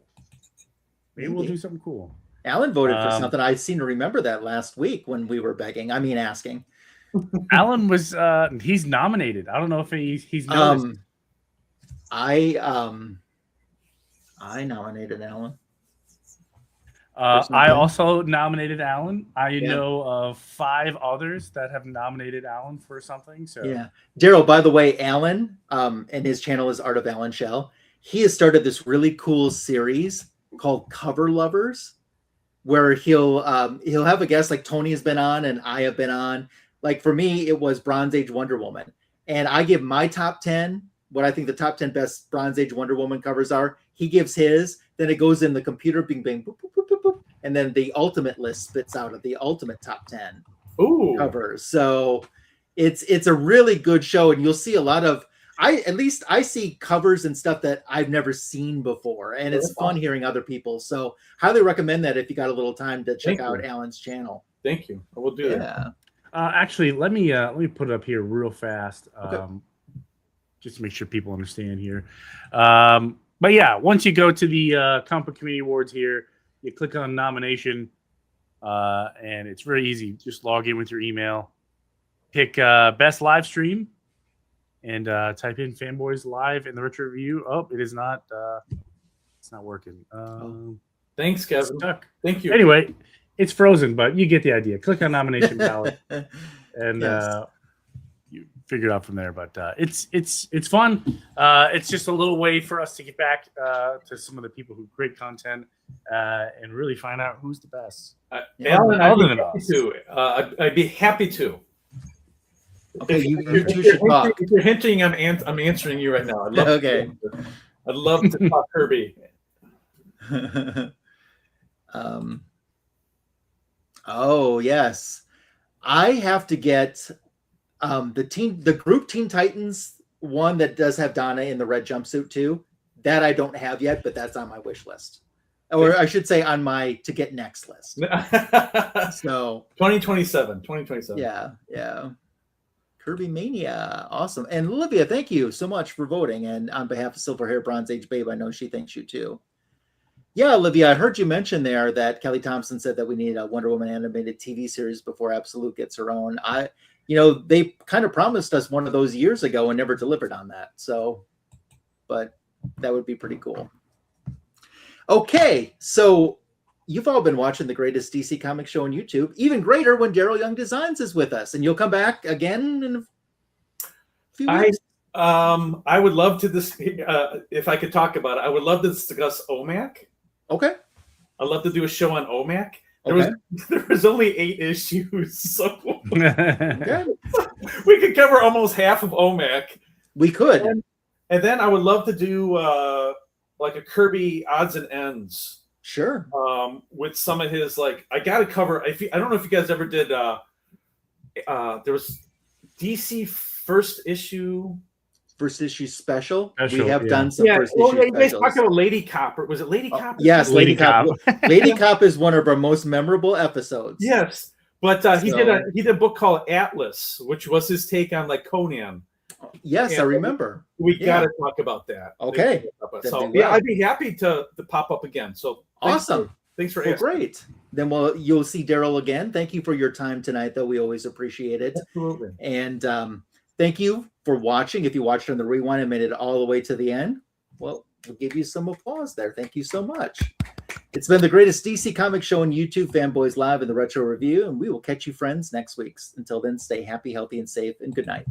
Maybe we'll do something cool. Alan voted for something. I seem to remember that last week when we were asking. Alan was he's nominated. I don't know if he's noticed. I nominated Alan. I also nominated Alan. I know of 5 others that have nominated Alan for something. So yeah, Darryl. By the way, Alan, and his channel is Art of Alan Shell. He has started this really cool series called Cover Lovers, where he'll have a guest like Tony has been on and I have been on. Like for me, it was Bronze Age Wonder Woman, and I give my top 10. What I think the top 10 best Bronze Age Wonder Woman covers are. He gives his, then it goes in the computer, bing, bing, boop, boop, boop, boop, boop, and then the ultimate list spits out of the ultimate top 10 covers. So it's a really good show, and you'll see a lot of, I see covers and stuff that I've never seen before, and it's fun hearing other people. So highly recommend that if you got a little time to check out Alan's channel. Thank you. I will do that. Actually, let me put it up here real fast. Just to make sure people understand here. But yeah, once you go to the Comic Book Community Awards here, you click on nomination, and it's very easy. Just log in with your email, pick best live stream, and type in Fanboys Live in the retro review. Oh, it is not. It's not working. Thanks, Kevin. Stuck. Thank you. Anyway, it's frozen, but you get the idea. Click on nomination ballot, and you figure it out from there. But it's fun. It's just a little way for us to get back to some of the people who create content and really find out who's the best. Alan, I'd be happy to. Okay, you two should talk. If you're hinting, I'm answering you right now. I'd love to talk Kirby. Oh yes, I have to get the group Teen Titans one that does have Donna in the red jumpsuit too. That I don't have yet, but that's on my wish list, or I should say on my to get next list. So 2027. Yeah. Kirby Mania, awesome. And Olivia, thank you so much for voting. And on behalf of Silver Hair Bronze Age Babe, I know she thanks you too. Yeah, Olivia, I heard you mention there that Kelly Thompson said that we need a Wonder Woman animated TV series before Absolute gets her own. They kind of promised us one of those years ago and never delivered on that. So, but that would be pretty cool. Okay, so you've all been watching the greatest DC comic show on YouTube. Even greater when Darryl Young Designs is with us, and you'll come back again in a few weeks. I would love to if I could talk about it. I would love to discuss OMAC. Okay. I'd love to do a show on OMAC. There was only 8 issues, so okay. We could cover almost half of OMAC. We could. And then I would love to do like a Kirby odds and ends. Sure. With some of his I got to cover. I don't know if you guys ever did. There was DC first issue special. We have done some first issue specials. You guys talked about Lady Cop. Was it Lady Cop? Yes, Lady Cop. Lady Cop is one of our most memorable episodes. Yes, but he did a book called Atlas, which was his take on Conan. Yes, I remember. We got to talk about that. Okay. So I'd be happy to pop up again. So awesome. Thanks for asking. Great. Then you'll see Darryl again. Thank you for your time tonight, though. We always appreciate it. Absolutely. And thank you for watching. If you watched on the rewind and made it all the way to the end, well, we'll give you some applause there. Thank you so much. It's been the greatest DC comic show on YouTube, Fanboys Live and the Retro Review, and we will catch you friends next week. Until then, stay happy, healthy, and safe, and good night.